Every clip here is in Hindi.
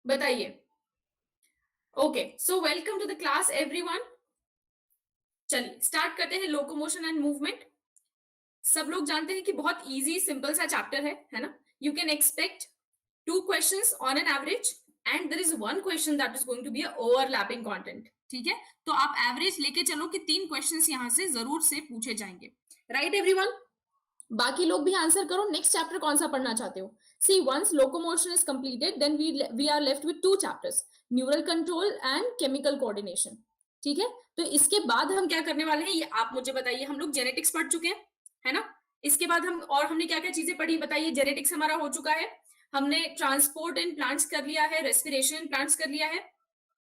बताइए। Okay, so welcome to the class everyone. चलिए स्टार्ट करते हैं लोकोमोशन एंड मूवमेंट। सब लोग जानते हैं कि बहुत इजी सिंपल सा चैप्टर है ना। You can expect 2 questions on an average and there is 1 question that is going to be overlapping content. ठीक है, तो आप एवरेज लेके चलो कि 3 क्वेश्चंस यहाँ से जरूर से पूछे जाएंगे। राइट एवरीवन, बाकी लोग भी आंसर करो। नेक्स्ट चैप्टर कौन सा पढ़ना चाहते हो? See once locomotion is completed then we are left with 2 chapters, neural control and chemical coordination. ठीक है, तो इसके बाद हम क्या करने वाले हैं ये आप मुझे बताइए। हम लोग जेनेटिक्स पढ़ चुके हैं, है ना। इसके बाद हमने क्या क्या चीजें पढ़ी बताइए। जेनेटिक्स हमारा हो चुका है, हमने ट्रांसपोर्ट इन प्लांट्स कर लिया है, रेस्पिरेशन इन प्लांट्स कर लिया है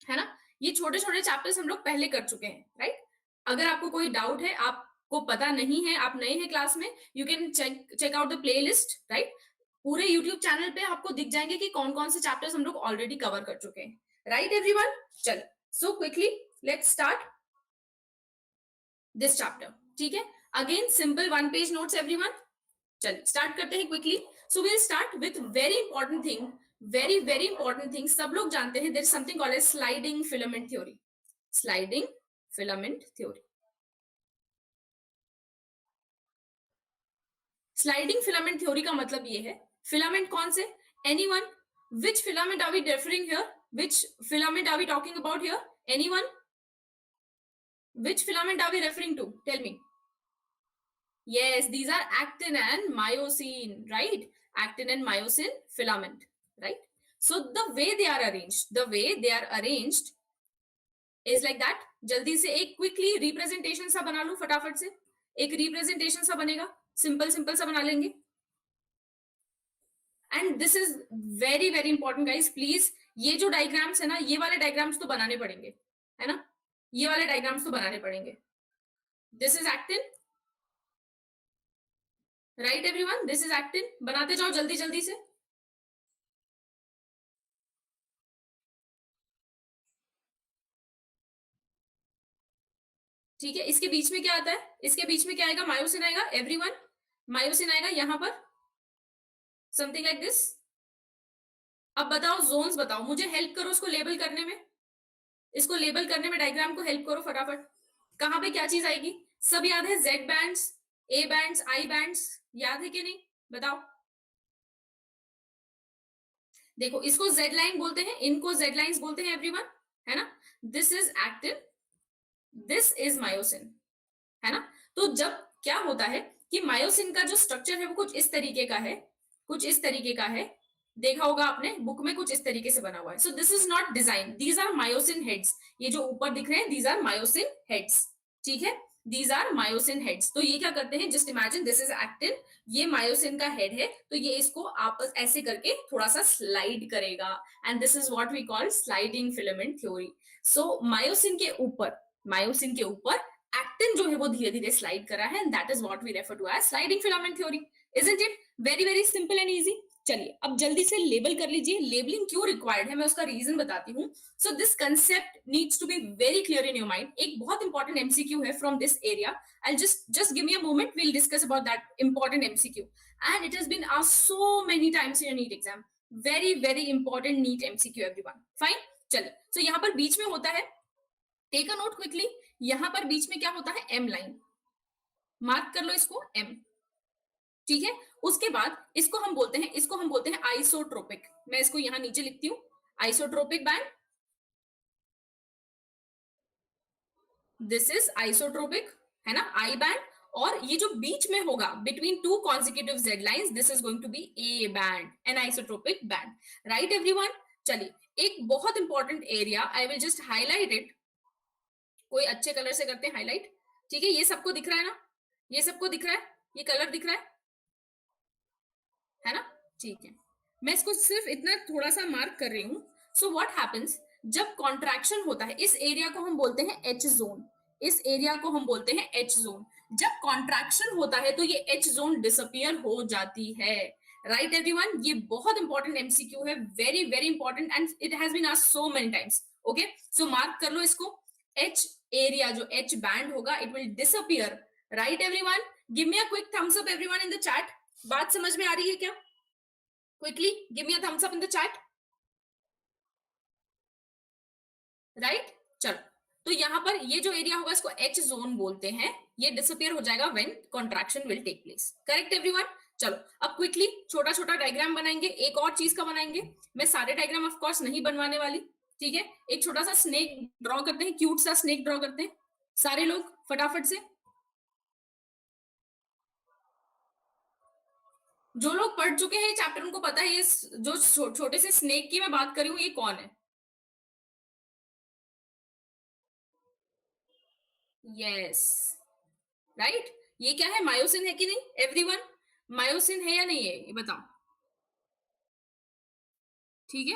ना। ये छोटे छोटे चैप्टर्स हम लोग पहले कर चुके हैं, राइट। अगर आपको कोई डाउट है, आपको पता नहीं है, आप नए हैं क्लास में, you can check out the playlist, right. पूरे यूट्यूब चैनल पे आपको दिख जाएंगे कि कौन कौन से चैप्टर्स हम लोग ऑलरेडी कवर कर चुके हैं। राइट एवरीवन, चलो so quickly let's start this chapter. ठीक है, again simple 1 page notes everyone. चलिए स्टार्ट करते हैं quickly. So will start with very important thing, very very important thing. सब लोग जानते हैं there is something called as sliding filament theory. Sliding filament theory. Sliding filament theory का मतलब ये है, फिलामेंट कौन से, anyone, which filament are we referring here, which filament are we talking about here, anyone, which filament are we referring to, tell me. Yes, these are actin and myosin, right. Actin and myosin filament, right. So the way they are arranged is like that. जल्दी से एक क्विकली रिप्रेजेंटेशन सा बना लूं फटाफट से। एक रिप्रेजेंटेशन सा बनेगा, सिंपल सिंपल सा बना लेंगे। And this is very very important guys, please ये जो डायग्राम्स है ना, ये वाले डायग्राम्स तो बनाने पड़ेंगे, है ना। ये वाले डायग्राम्स तो बनाने पड़ेंगे। This is actin, right everyone, this is actin. बनाते जाओ जल्दी जल्दी से। ठीक है, इसके बीच में क्या आता है, इसके बीच में क्या आएगा, मायोसिन आएगा एवरीवन। मायोसिन आएगा यहां पर, समथिंग लाइक दिस। अब बताओ जोन्स, बताओ मुझे, हेल्प करो इसको लेबल करने में, इसको लेबल करने में डायग्राम को हेल्प करो फटाफट। कहां पे क्या चीज आएगी, सब याद है, Z bands, A bands, I bands, याद है कि नहीं, बताओ। देखो इसको जेड लाइन बोलते हैं, इनको जेड लाइंस बोलते हैं एवरीवन, है ना। This is actin, this is myosin, है ना। तो जब क्या होता है कि मायोसिन का जो स्ट्रक्चर है वो कुछ इस तरीके का है, कुछ इस तरीके का है। देखा होगा आपने बुक में, कुछ इस तरीके से बना हुआ है। So this is not design, these are myosin heads. ये जो ऊपर दिख रहे हैं दीज आर मायोसिन हेड्स, ठीक है। These are myosin heads. तो ये क्या करते हैं, just imagine this is actin, ये मायोसिन का हेड है, तो ये इसको आपस ऐसे करके थोड़ा सा स्लाइड करेगा, and this is what we call sliding filament theory. So myosin के ऊपर एक्टिन जो है वो धीरे धीरे स्लाइड करा है, and that is what we refer to as sliding filament theory. Isn't it very very simple and easy. चलिए अब जल्दी से लेबल कर लीजिए। लेबलिंग क्यों रिक्वायर्ड है मैं उसका रीजन बताती हूँ। So this concept needs to be very clear in your mind. एक बहुत इंपॉर्टेंट एमसीक्यू है from this area. I just give me a moment, we'll discuss about that important MCQ, and it has been asked so many times in NEET exam. Very very important NEET MCQ everyone, fine. चलिए सो यहाँ पर बीच में होता है, टेक अ नोट क्विकली, यहां पर बीच में क्या होता है, एम लाइन, मार्क कर लो इसको एम, ठीक है। उसके बाद इसको हम बोलते हैं आइसोट्रोपिक। मैं इसको यहां नीचे लिखती हूं, isotropic band, this is isotropic, है ना, आई बैंड। और ये जो बीच में होगा between 2 consecutive Z lines, this is going to be a band, an isotropic band, right everyone. चलिए एक बहुत important area, I will just highlight it, कोई अच्छे कलर से करते हैं हाईलाइट, ठीक है। ये सबको दिख रहा है ना, ये सबको दिख रहा है, ये कलर दिख रहा है ना, ठीक है। मैं इसको सिर्फ इतना थोड़ा सा मार्क कर रही हूं। सो व्हाट हैपेंस, जब कॉन्ट्रैक्शन होता है, इस एरिया को हम बोलते हैं एच जोन, इस एरिया को हम बोलते हैं एच जोन। जब कॉन्ट्रैक्शन होता है तो ये एच जोन डिसअपियर हो जाती है, राइट एवरीवन। ये बहुत इंपॉर्टेंट एमसीक्यू है, very very important, and it has been asked so many times. Okay, so mark कर लो इसको, एच एरिया जो एच बैंड होगा it will disappear, right everyone. Give me a quick thumbs up everyone in the chat. बात समझ में आ रही है क्या? Quickly give me a thumbs up in the chat. Right. चलो, तो यहां पर ये जो एरिया होगा इसको एच जोन बोलते हैं, ये डिसअपियर हो जाएगा when contraction will take place. Correct everyone. चलो अब क्विकली छोटा छोटा डायग्राम बनाएंगे। एक और चीज का बनाएंगे, मैं सारे डायग्राम ऑफ कोर्स नहीं बनवाने वाली, ठीक है। एक छोटा सा स्नेक ड्रॉ करते हैं, क्यूट सा स्नेक ड्रॉ करते हैं सारे लोग फटाफट से। जो लोग पढ़ चुके हैं चैप्टर उनको पता है ये जो छोटे से स्नेक की मैं बात कर रही हूँ ये कौन है। Yes, right. ये क्या है, मायोसिन है कि नहीं एवरीवन? मायोसिन है या नहीं है ये बताओ। ठीक है,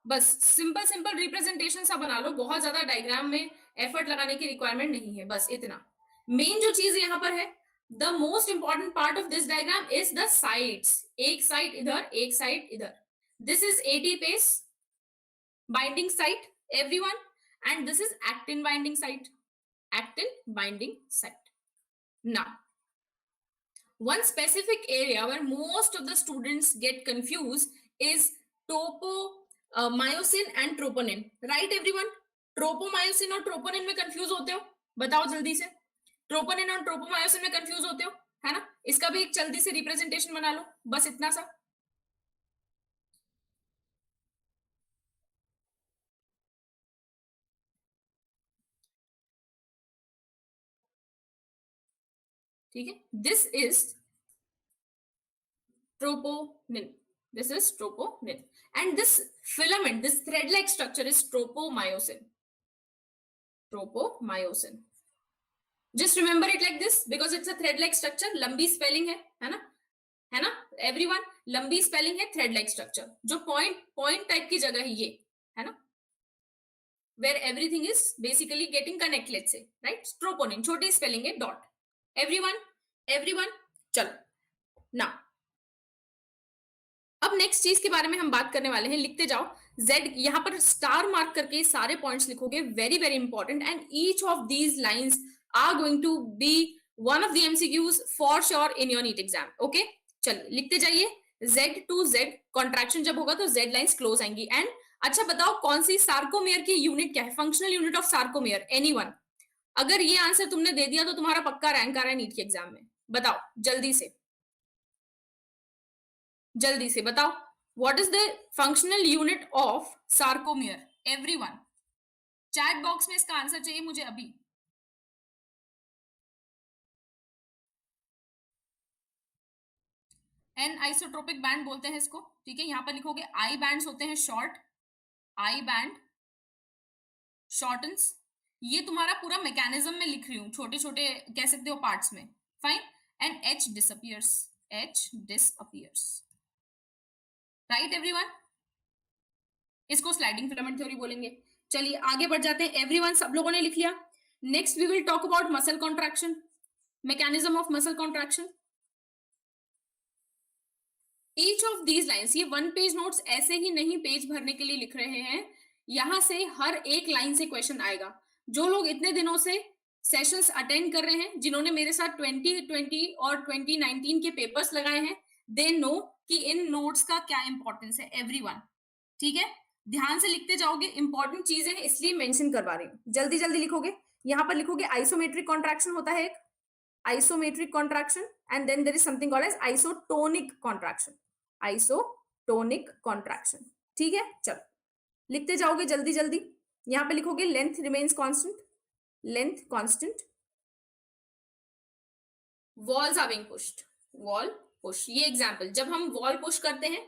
बस सिंपल सिंपल रिप्रेजेंटेशन सा बना लो, बहुत ज्यादा डायग्राम में एफर्ट लगाने की रिक्वायरमेंट नहीं है, बस इतना। मेन जो चीज यहाँ पर है, the most important part of this diagram is the sides. एक साइड इधर, एक साइड इधर। This is ATPase binding site everyone, and this is actin binding site. Actin binding site. Now one specific area where most of the students get confused is topomyosin and troponin, right everyone? Tropomyosin और ट्रोपोनिन में कंफ्यूज होते हो, बताओ जल्दी से। ट्रोपोनिन और ट्रोपोमायोसिन में कंफ्यूज होते हो, है ना? इसका भी एक जल्दी से रिप्रेजेंटेशन बना लो, बस इतना सा। ठीक है, this is troponin. This is troponin. And this filament, this thread-like structure is tropomyosin. Tropomyosin. Just remember it like this because it's a thread-like structure. लंबी spelling है ना? है ना? Everyone, लंबी spelling है, thread-like structure. जो point type की जगह है ये, है ना? Where everything is basically getting connect, let's say, right? Troponin, छोटी spelling है, dot. Everyone, चलो. Now, अब नेक्स्ट चीज के बारे में हम बात करने वाले हैं, लिखते जाओ। Z यहां पर स्टार मार्क करके सारे पॉइंट्स लिखोगे, very very important, and each of these lines are going to be one of the MCQs for sure in your NEET exam. Okay, चलिए लिखते जाइए। Z टू Z कॉन्ट्रैक्शन जब होगा तो Z लाइंस क्लोज आएंगी। एंड अच्छा बताओ कौन सी सार्कोमेयर की यूनिट क्या है, functional unit of sarcomere, anyone? अगर ये आंसर तुमने दे दिया तो तुम्हारा पक्का रैंक आ रहा है नीट के एग्जाम में, बताओ जल्दी से, जल्दी से बताओ। What is the functional unit of sarcomere everyone? Chat box में इसका आंसर चाहिए मुझे अभी। एन आइसोट्रोपिक बैंड बोलते हैं इसको, ठीक है। यहां पर लिखोगे आई बैंड्स होते हैं शॉर्ट, आई बैंड शॉर्टन्स। ये तुम्हारा पूरा मैकेनिज्म में लिख रही हूं, छोटे छोटे कह सकते हो पार्ट्स में, fine. And H disappears, H disappears, right everyone. इसको स्लाइडिंग फिलामेंट थ्योरी बोलेंगे। चलिए आगे बढ़ जाते हैं एवरीवन, सब लोगों ने लिख लिया। Next we will talk about muscle contraction, mechanism of muscle contraction. Each of these lines, ये वन पेज नोट्स ऐसे ही नहीं पेज भरने के लिए लिख रहे हैं, यहां से हर एक लाइन से क्वेश्चन आएगा। जो लोग इतने दिनों से सेशंस अटेंड कर रहे हैं, जिन्होंने मेरे साथ 2020 और 2019 के पेपर्स लगाए हैं, दे नो कि इन नोट्स का क्या इंपॉर्टेंस है एवरीवन, ठीक है। ध्यान से लिखते जाओगे, इंपॉर्टेंट चीजें हैं इसलिए मेंशन करवा रही हूं। जल्दी जल्दी लिखोगे। यहां पर लिखोगे आइसोमेट्रिक कॉन्ट्रैक्शन होता है एक, isometric contraction, and then there is something called as isotonic contraction, isotonic contraction, ठीक है। चलो लिखते जाओगे जल्दी जल्दी। यहां पे लिखोगे length remains constant, length constant, walls are being pushed, wall push. ये एग्जांपल, जब हम वॉल पुश करते हैं,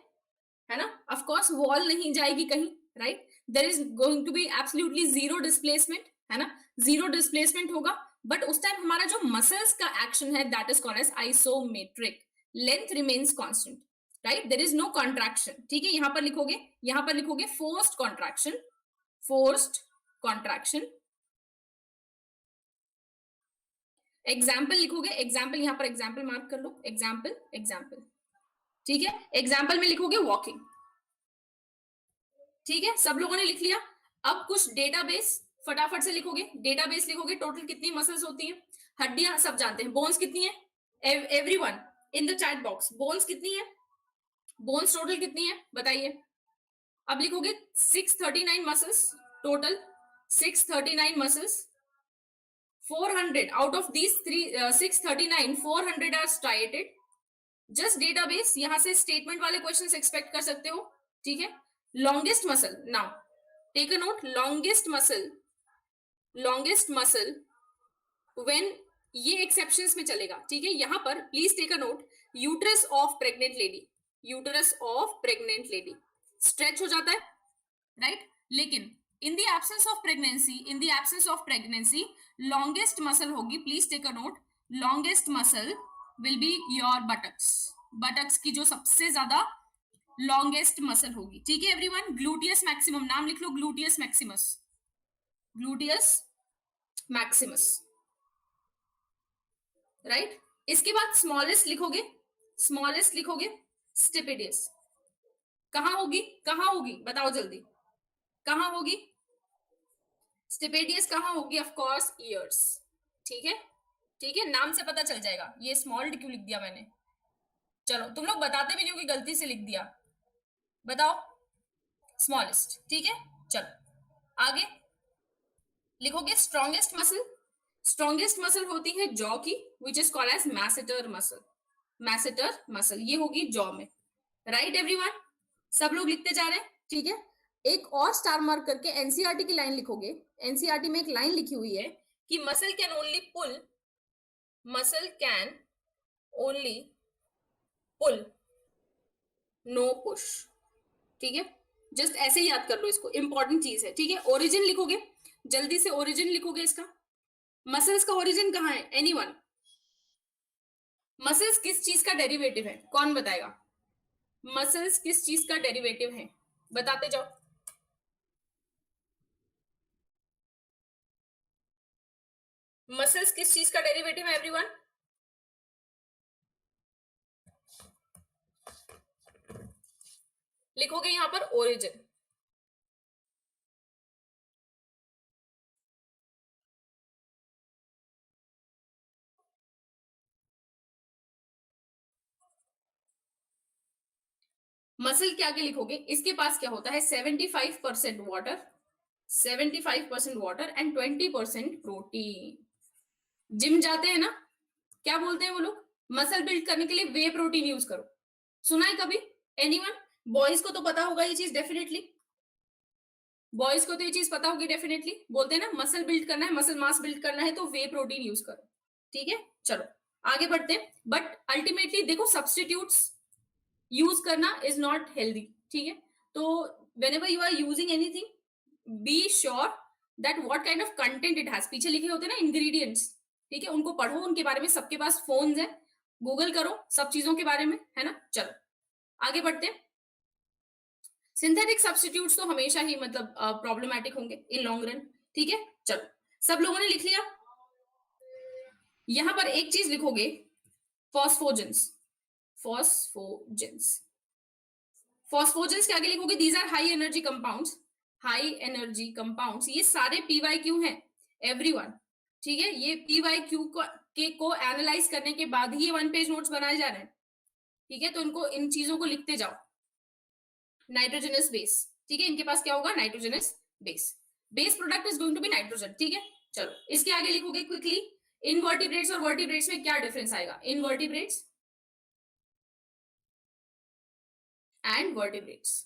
है ना, ऑफ कोर्स वॉल नहीं जाएगी कहीं, right. There is going to be absolutely zero displacement, है ना, जीरो डिस्प्लेसमेंट होगा। बट उस टाइम हमारा जो मसल्स का एक्शन है that is called as isometric, length remains constant, right. There is no contraction, ठीक है। यहां पर लिखोगे forced contraction, forced contraction. Example लिखोगे, एग्जाम्पल यहां पर एग्जाम्पल मार्क कर लो, एग्जाम्पल एग्जाम्पल, ठीक है। एग्जाम्पल में लिखोगे वॉकिंग, ठीक है। सब लोगों ने लिख लिया। अब कुछ डेटाबेस फटाफट से लिखोगे, डेटाबेस लिखोगे। टोटल कितनी मसल्स होती हैं? हड्डियां सब जानते हैं। बोन्स कितनी है everyone in the chat box? Bones कितनी है? बोन्स टोटल कितनी है बताइए। अब लिखोगे 639 muscles total, 639 muscles, 400 out of these 639 400 are striated. Just database, यहां से स्टेटमेंट वाले क्वेश्चंस एक्सपेक्ट कर सकते हो, ठीक है। Longest muscle, now take a note, longest muscle when, ये एक्सेप्शंस में चलेगा, ठीक है। यहां पर please take a note, uterus of pregnant lady, uterus of pregnant lady stretch हो जाता है, राइट। लेकिन in the absence of pregnancy, in the absence of pregnancy longest muscle होगी, please take a note, longest muscle will be your buttocks, buttocks की जो सबसे ज्यादा लॉन्गेस्ट मसल होगी, ठीक है एवरीवन। ग्लूटियस मैक्सिमम, नाम लिख लो, gluteus maximus, gluteus maximus, right. इसके बाद स्मॉलेस्ट लिखोगे, स्मॉलेस्ट लिखोगे स्टिपेडियस। कहां होगी, कहां होगी बताओ जल्दी, कहां होगी स्टिपेडियस, कहां होगी? ऑफ कोर्स ईयर्स, ठीक है, ठीक है, नाम से पता चल जाएगा। ये स्मॉल क्यों लिख दिया मैंने, चलो तुम लोग बताते भी नहीं हो कि गलती से लिख दिया, बताओ, स्मॉलेस्ट, ठीक है। चलो आगे लिखोगे स्ट्रॉन्गेस्ट मसल, स्ट्रॉन्गेस्ट मसल होती है जॉ की, which is called as masseter muscle, masseter muscle, ये होगी जॉ में, राइट एवरीवन। सब लोग लिखते जा रहे हैं, ठीक है। एक और स्टार मार्क करके एनसीईआरटी की लाइन लिखोगे, एनसीईआरटी में एक लाइन लिखी हुई है कि muscle can only pull, muscle can only pull, no push, ठीक है। जस्ट ऐसे ही याद कर लो इसको, इंपॉर्टेंट चीज है, ठीक है। ओरिजिन लिखोगे, जल्दी से ओरिजिन लिखोगे इसका, मसल्स का ओरिजिन कहाँ है, एनीवन? मसल्स किस चीज का डेरिवेटिव है, कौन बताएगा? मसल्स किस चीज का डेरिवेटिव है, बताते जाओ। मसल्स किस चीज का डेरिवेटिव है एवरीवन? लिखोगे यहां पर ओरिजिन, मसल के आगे लिखोगे, इसके पास क्या होता है 75% water, 75% water and 20% protein. Gym जाते हैं ना, क्या बोलते हैं वो लोग, मसल बिल्ड करने के लिए वे प्रोटीन यूज करो, सुना है कभी? एनीवन? बॉयज को तो पता होगा ये चीज डेफिनेटली, बॉयज को तो ये चीज पता होगी डेफिनेटली, बोलते हैं ना मसल बिल्ड करना है, मसल मास बिल्ड करना है तो वे प्रोटीन यूज करो, ठीक है। चलो आगे बढ़ते हैं, बट अल्टीमेटली देखो सब्सटीट्यूट्स यूज करना इज नॉट हेल्दी, ठीक है। तो whenever you are using anything, be sure that what kind of content it has, पीछे लिखे होते हैं ना इंग्रेडिएंट्स, ठीक है, उनको पढ़ो, उनके बारे में सबके पास फोन्स है, गूगल करो सब चीजों के बारे में, है ना। चलो आगे बढ़ते हैं। सिंथेटिक सब्सटीट्यूट्स तो हमेशा ही मतलब प्रॉब्लमैटिक होंगे इन लॉन्ग रन, ठीक है। चलो सब लोगों ने लिख लिया, यहां पर एक चीज लिखोगे, फॉस्फोजेंस, फॉस्फोजेंस, फॉस्फोजेंस के आगे लिखोगे these are high energy compounds, high energy compounds, ये सारे पीवाईक्यू हैं एवरीवन, ठीक है। ये पीवाईक्यू को एनालाइज करने के बाद ही ये वन पेज नोट्स बनाए जा रहे हैं, ठीक है। तो इनको, इन चीजों को लिखते जाओ। नाइट्रोजनस बेस, ठीक है, इनके पास क्या होगा, nitrogenous base, base product is going to be nitrogen, ठीक है। चलो इसके आगे लिखोगे क्विकली, इनवर्टिब्रेट्स और वर्टिब्रेट्स में क्या डिफरेंस आएगा, invertebrates and vertebrates,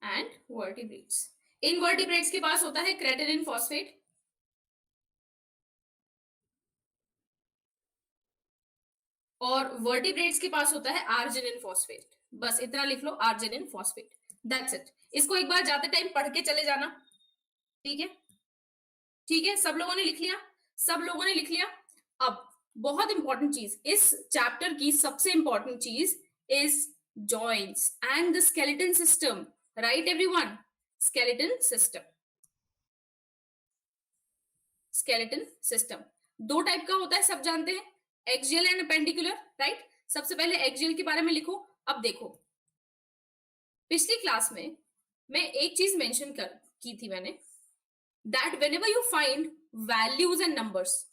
and vertebrates, invertebrates के पास होता है क्रेटिनिन फॉस्फेट, और वर्टिब्रेट्स के पास होता है आर्जिनिन फॉस्फेट, बस इतना लिख लो, आर्जिनिन फॉस्फेट, दैट्स इट। इसको एक बार जाते टाइम पढ़ के चले जाना, ठीक है, ठीक है। सब लोगों ने लिख लिया, सब लोगों ने लिख लिया। अब बहुत इंपॉर्टेंट चीज, इस चैप्टर की सबसे इंपॉर्टेंट चीज is joints and the skeleton system, right everyone, skeleton system, skeleton system दो टाइप का होता है, सब जानते हैं, एक्सियल एंड अपेंडिकुलर, राइट। सबसे पहले एक्सियल के बारे में लिखो। अब देखो पिछली क्लास में मैं एक चीज मेंशन की थी मैंने, that whenever you find values and numbers,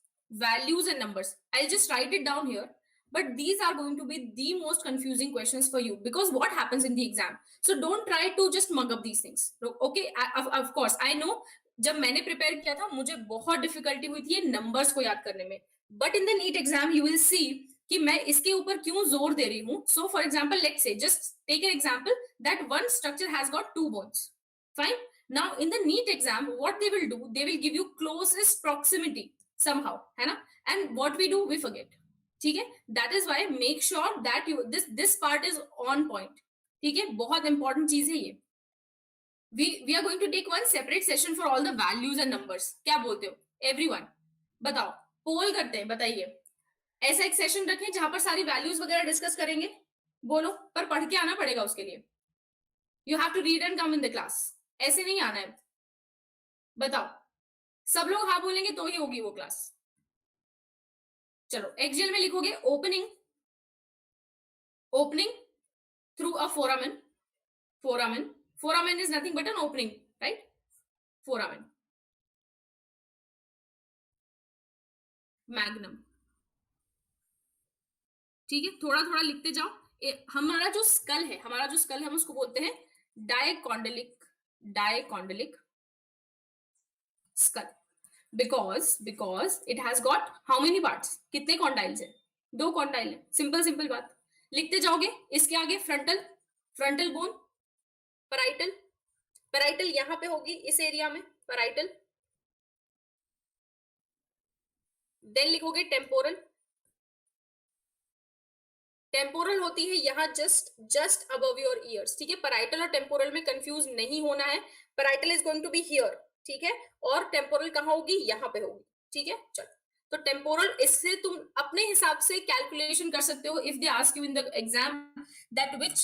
I'll just write it down here, but these are going to be the most confusing questions for you, because what happens in the exam? So don't try to just mug up these things. Okay, of course I know, जब मैंने प्रिपेयर किया था मुझे बहुत डिफिकल्टी हुई थी ये नंबर्स को याद करने में, but in the NEET exam you will see कि मैं इसके ऊपर क्यों जोर दे रही हूँ. So for example let's say, just take an example that one structure has got 2 bones. Fine. Now in the NEET exam, what they will do, they will give you closest proximity somehow, है ना? And what we do, we forget. ठीक है? That is why make sure that you this part is on point. ठीक है? बहुत important चीज है ये. We are going to take one separate session for all the values and numbers. क्या बोलते हो? Everyone, बताओ. पोल करते हैं, बताइए. ऐसा एक सेशन रखें जहां पर सारी वैल्यूज वगैरह डिस्कस करेंगे. बोलो, पर पढ़ के आना पड़ेगा उसके लिए. You have to read and come in the class. ऐसे नहीं आना है. बताओ, सब लोग हाँ बोलेंगे तो ही होगी वो क्लास. चलो, एक्सएल में लिखोगे opening through a foramen is nothing but an opening, right? Foramen. Magnum. ठीक है, थोड़ा थोड़ा लिखते जाओ. हमारा जो स्कल है हम उसको बोलते हैं डायकॉन्डलिक skull, because it has got how many parts? कितने कॉन्डाइल्स है? 2 कॉन्डाइल है. सिंपल बात. लिखते जाओगे. इसके आगे फ्रंटल बोन, पैराइटल यहां पे होगी इस एरिया में, पैराइटल. देन लिखोगे टेम्पोरल होती है यहाँ जस्ट अबव योर ईयर्स. ठीक है, पैराइटल और टेम्पोरल में कंफ्यूज नहीं होना है. Parietal is going to be here, ठीक है, और टेम्पोरल कहाँ होगी? यहाँ पे होगी. ठीक है, चलो. तो टेम्पोरल, इससे तुम अपने हिसाब से कैलकुलेशन कर सकते हो. If they ask you in the exam that which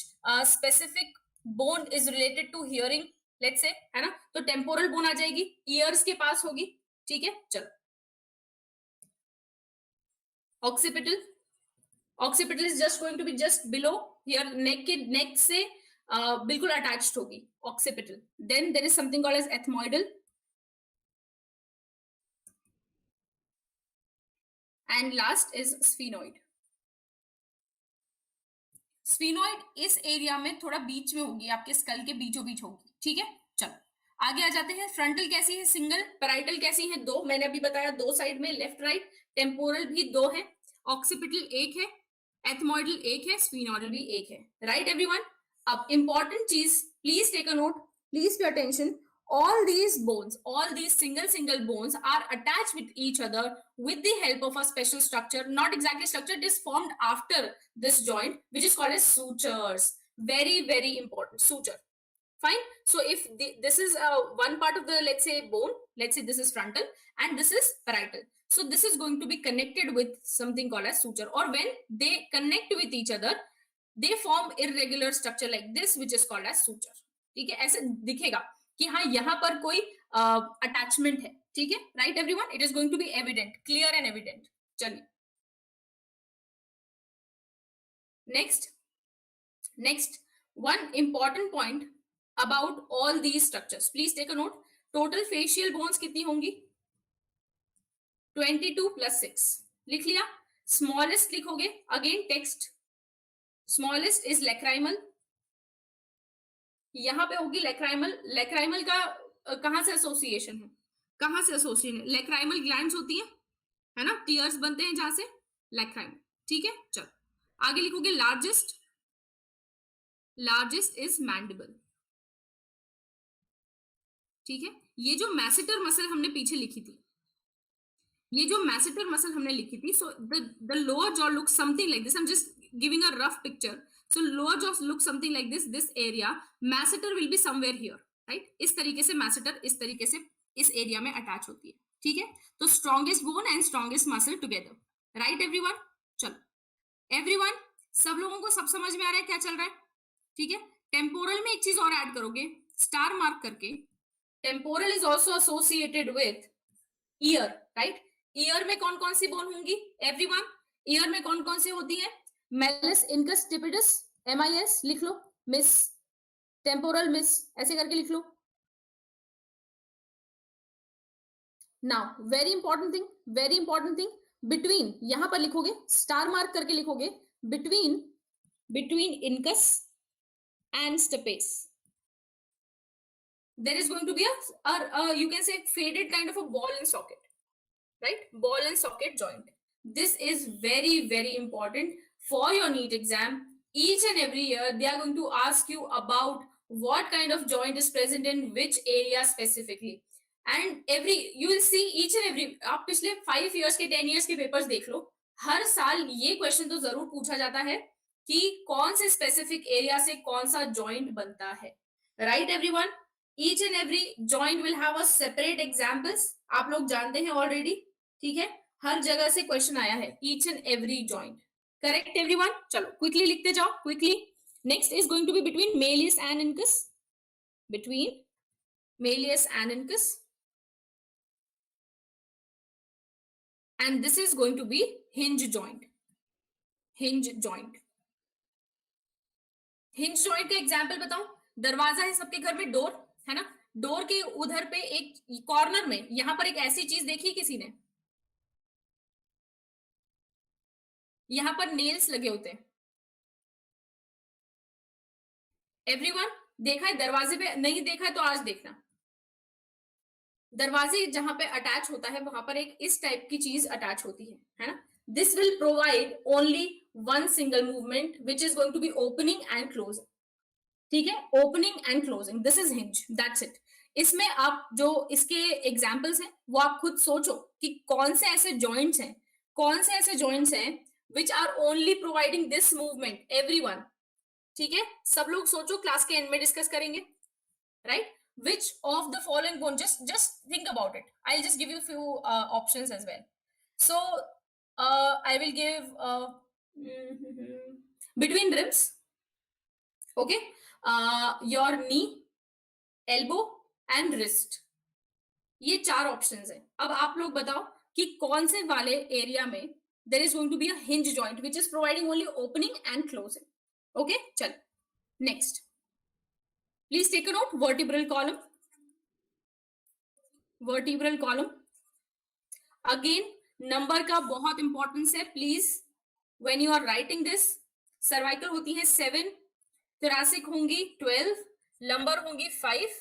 specific bone is related to hearing, let's say, है ना, तो टेम्पोरल बोन आ जाएगी, ईयर्स के पास होगी. ठीक है, चलो. Occipital is just going to be just below here, neck से बिल्कुल अटैच्ड होगी occipital. Then there is something called as ethmoidal, and last is sphenoid. Sphenoid इस एरिया में थोड़ा बीच में होगी, आपके स्कल के बीचों बीच होगी. ठीक है, चलो आगे आ जाते हैं. फ्रंटल कैसी है? सिंगल. पैराइटल कैसी है? 2. मैंने अभी बताया 2 साइड में, लेफ्ट राइट. टेम्पोरल भी 2 है, ऑक्सीपिटल 1 है, एथमोइडल 1 है, स्फीनोइडल भी 1 है. Right everyone? अब इंपॉर्टेंट चीज, please take a note, please pay attention. All these single bones are attached with each other with the help of a special structure. Not exactly structure, it is formed after this joint, which is called as sutures. Very important, suture. Fine. So if this is one part of the, let's say, bone, let's say this is frontal and this is parietal, so this is going to be connected with something called as suture, or when they connect with each other they form irregular structure like this, which is called as suture. ठीक है, ऐसे दिखेगा कि हाँ यहाँ पर कोई अटैचमेंट है. ठीक है, right everyone? It is going to be evident, clear and evident. चलिए next one important point about all these structures, please take a note. Total facial bones कितनी होंगी? 22 plus 6. लिख लिया. स्मॉलेस्ट लिखोगे, again text, smallest is lacrimal. यहां पे होगी लेक्राइमल का कहां से एसोसिएशन है? लेक्राइमल ग्लैंड्स होती है ना, टीयर्स बनते हैं जहां से, लेक्राइमल. ठीक है, चलो आगे लिखोगे. Largest is mandible. ठीक है, ये जो मैसेटर मसल हमने पीछे लिखी थी, so the lower jaw looks something like this. I am just giving a rough picture. So lower jaw looks something like this area. Masseter will be somewhere here, right? इस तरीके से masseter इस तरीके से इस एरिया में अटैच होती है. ठीक है, तो strongest bone and strongest muscle together. Right everyone? चलो everyone, सब लोगों को सब समझ में आ रहा है क्या चल रहा है? ठीक है, टेम्पोरल में एक चीज और ऐड करोगे स्टार मार्क करके. Temporal is also associated with year, right? Year में कौन कौन सी बोन होंगी एवरीवन? ईयर में कौन कौन सी होती है? मेलिस इनकस स्टिपिडस, MIS लिख लो, मिस, टेम्पोरल मिस, ऐसे करके लिख लो. Now very important thing, between, यहां पर लिखोगे, स्टार मार्क करके लिखोगे, between incus and stapes there is going to be you can say faded kind of a ball and socket, right? Ball and socket joint. This is very, very important for your NEET exam. Each and every year, they are going to ask you about what kind of joint is present in which area specifically. And every you will see each and every आप पिछले 5 years के 10 years के papers देख लो, हर साल ये question तो जरूर पूछा जाता है कि कौन से specific area से कौन सा joint बनता है, right everyone? Each and every joint will have a separate examples. आप लोग जानते हैं already, ठीक है? हर जगह से क्वेश्चन आया है, each and every joint, correct everyone? चलो क्विकली लिखते जाओ, quickly. Next is going to be between malleus and incus, between malleus and incus, and this is going to be hinge joint. Hinge joint, hinge joint का एग्जाम्पल बताओ. दरवाजा है सबके घर में, डोर है ना, डोर के उधर पे एक कॉर्नर में यहां पर एक ऐसी चीज देखी किसी ने, यहां पर नेल्स लगे होते हैं. एवरीवन देखा है? दरवाजे पे नहीं देखा है तो आज देखना. दरवाजे जहां पे अटैच होता है वहां पर एक इस टाइप की चीज अटैच होती है ना. This will provide only one single movement which is going to be opening and closing. ठीक है, opening and closing, this is hinge, that's it. इसमें आप जो इसके एग्जाम्पल्स हैं वो आप खुद सोचो कि कौन से ऐसे जॉइंट्स हैं, कौन से ऐसे जॉइंट्स हैं which are only providing this movement. Everyone ठीक है, सब लोग सोचो, क्लास के एंड में डिस्कस करेंगे, right? Which of the following bone, just think about it. I'll just give you a few options as well. So I will give between ribs, okay, your knee, elbow and wrist. ये 4 ऑप्शंस है. अब आप लोग बताओ कि कौन से वाले एरिया में there is going to be a hinge joint which is providing only opening and closing. Okay, चल next. Please take a note, vertebral column. Vertebral column, again number का बहुत इंपॉर्टेंस है, please when you are writing this. Cervical होती है 7, थोरैसिक होंगी 12, लंबर होंगी 5,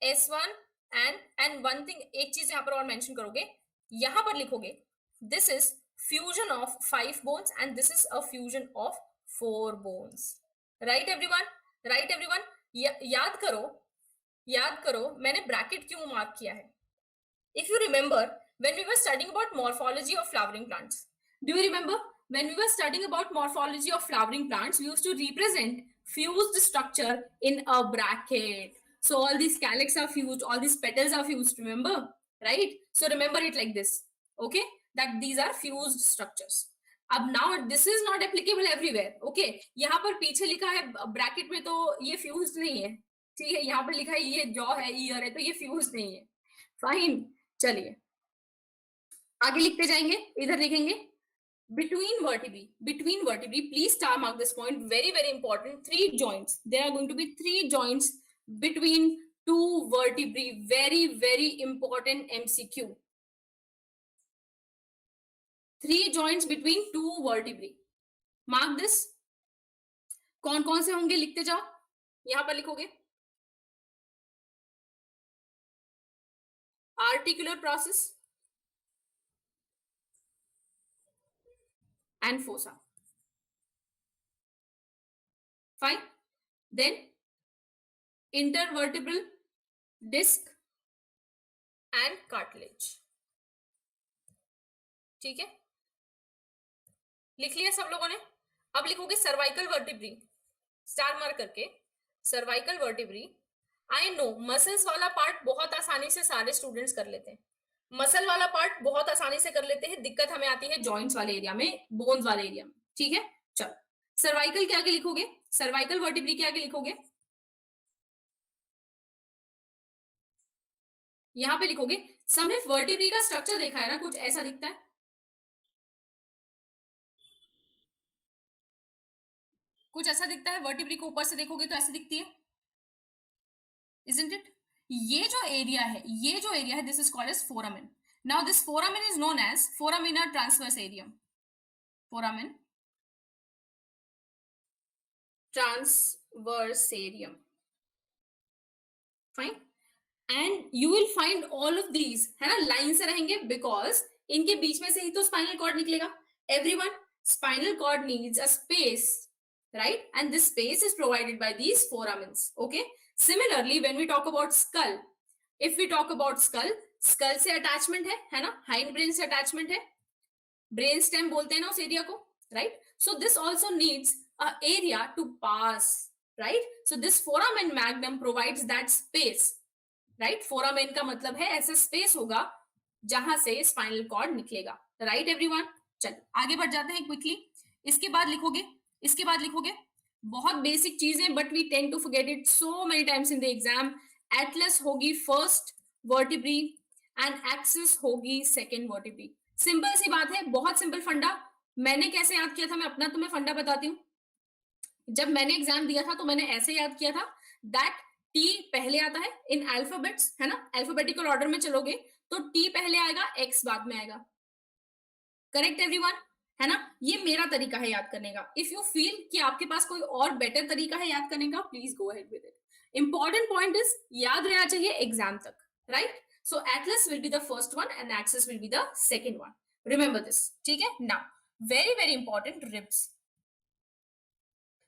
S1 एंड वन थिंग, एक चीज यहां पर और मेंशन करोगे, यहां पर लिखोगे this is fusion of 5 bones and this is a fusion of 4 bones. Right everyone? Right everyone? याद करो, याद करो मैंने ब्रैकेट क्यों मार्क किया है. If you remember, when we were studying about morphology of flowering plants, do you remember when we were studying about morphology of flowering plants, we used to represent fused structure in a bracket. So all these calyx are fused, all these petals are fused, remember, right? So remember it like this, okay, that these are fused structures. अब now this is not applicable everywhere, okay? यहाँ पर पीछे लिखा है ब्रैकेट में तो ये फ्यूज्ड नहीं है, ठीक है, यहाँ पर लिखा है ये जॉ है, ईयर है, तो ये फ्यूज्ड नहीं है. फाइन, चलिए आगे लिखते जाएंगे. इधर लिखेंगे between vertebrae, please star mark this point, very very important. 3 joints, there are going to be 3 joints between 2 vertebrae, very very important MCQ. 3 joints between 2 vertebrae, mark this. कौन कौन से होंगे लिखते जाओ, यहां पर लिखोगे articular process and fossa. Fine. Then intervertebral disc and cartilage. ठीक है, लिख लिया सब लोगों ने. अब लिखोगे सर्वाइकल वर्टिब्री, स्टार मार्क करके, cervical vertebrae. I know muscles वाला पार्ट बहुत आसानी से सारे स्टूडेंट्स कर लेते हैं, मसल वाला पार्ट बहुत आसानी से कर लेते हैं, दिक्कत हमें आती है जॉइंट्स वाले एरिया में, बोन्स वाले एरिया में. ठीक है, चलो सर्वाइकल के आगे लिखोगे, सर्वाइकल वर्टिब्री के आगे लिखोगे, यहां पे लिखोगे. सबने वर्टिब्री का स्ट्रक्चर देखा है ना, कुछ ऐसा दिखता है, कुछ ऐसा दिखता है. वर्टिब्री को ऊपर से देखोगे तो ऐसे दिखती है, isn't it? ये जो एरिया है, ये जो एरिया है, this is called as foramen. Now this foramen is known as foramina transversarium. Foramen transversarium. Fine. And you will find all of these, है ना, लाइन से रहेंगे बिकॉज इनके बीच में से ही तो स्पाइनल कॉर्ड निकलेगा. Everyone, spinal cord needs a space, right, and this space is provided by these foramens. Okay, similarly when we talk about skull, if we talk about skull, skull से attachment है ना, hind brain से attachment है, brain stem बोलते हैं ना उस एरिया को, right? So this also needs a area to pass, right? So this foramen magnum provides that space, right. Foramen का मतलब है ऐसा स्पेस होगा जहां से स्पाइनल कॉर्ड निकलेगा, राइट एवरीवन. चल आगे बढ़ जाते हैं क्विकली. इसके बाद लिखोगे बहुत बेसिक चीजें, but we tend to forget it so many times in the exam. Atlas होगी फर्स्ट वर्टिब्री एंड एक्सिस होगी सेकेंड वर्टिब्री. सिंपल सी बात है, बहुत सिंपल फंडा. मैंने कैसे याद किया था, मैं अपना तुम्हें फंडा बताती हूँ. जब मैंने एग्जाम दिया था तो मैंने ऐसे याद किया था दैट टी पहले आता है इन अल्फाबेट्स, है ना, अल्फाबेटिकल ऑर्डर में चलोगे तो टी पहले आएगा, एक्स बाद में आएगा. करेक्ट एवरीवन, है ना. ये मेरा तरीका है याद करने का. इफ यू फील कि आपके पास कोई और बेटर तरीका है याद करने का, please go ahead with it. Important point is याद रहना चाहिए एग्जाम तक, right. So Atlas will be the first one and axis will be the second one. Remember this, ठीक है. Now very very important, ribs.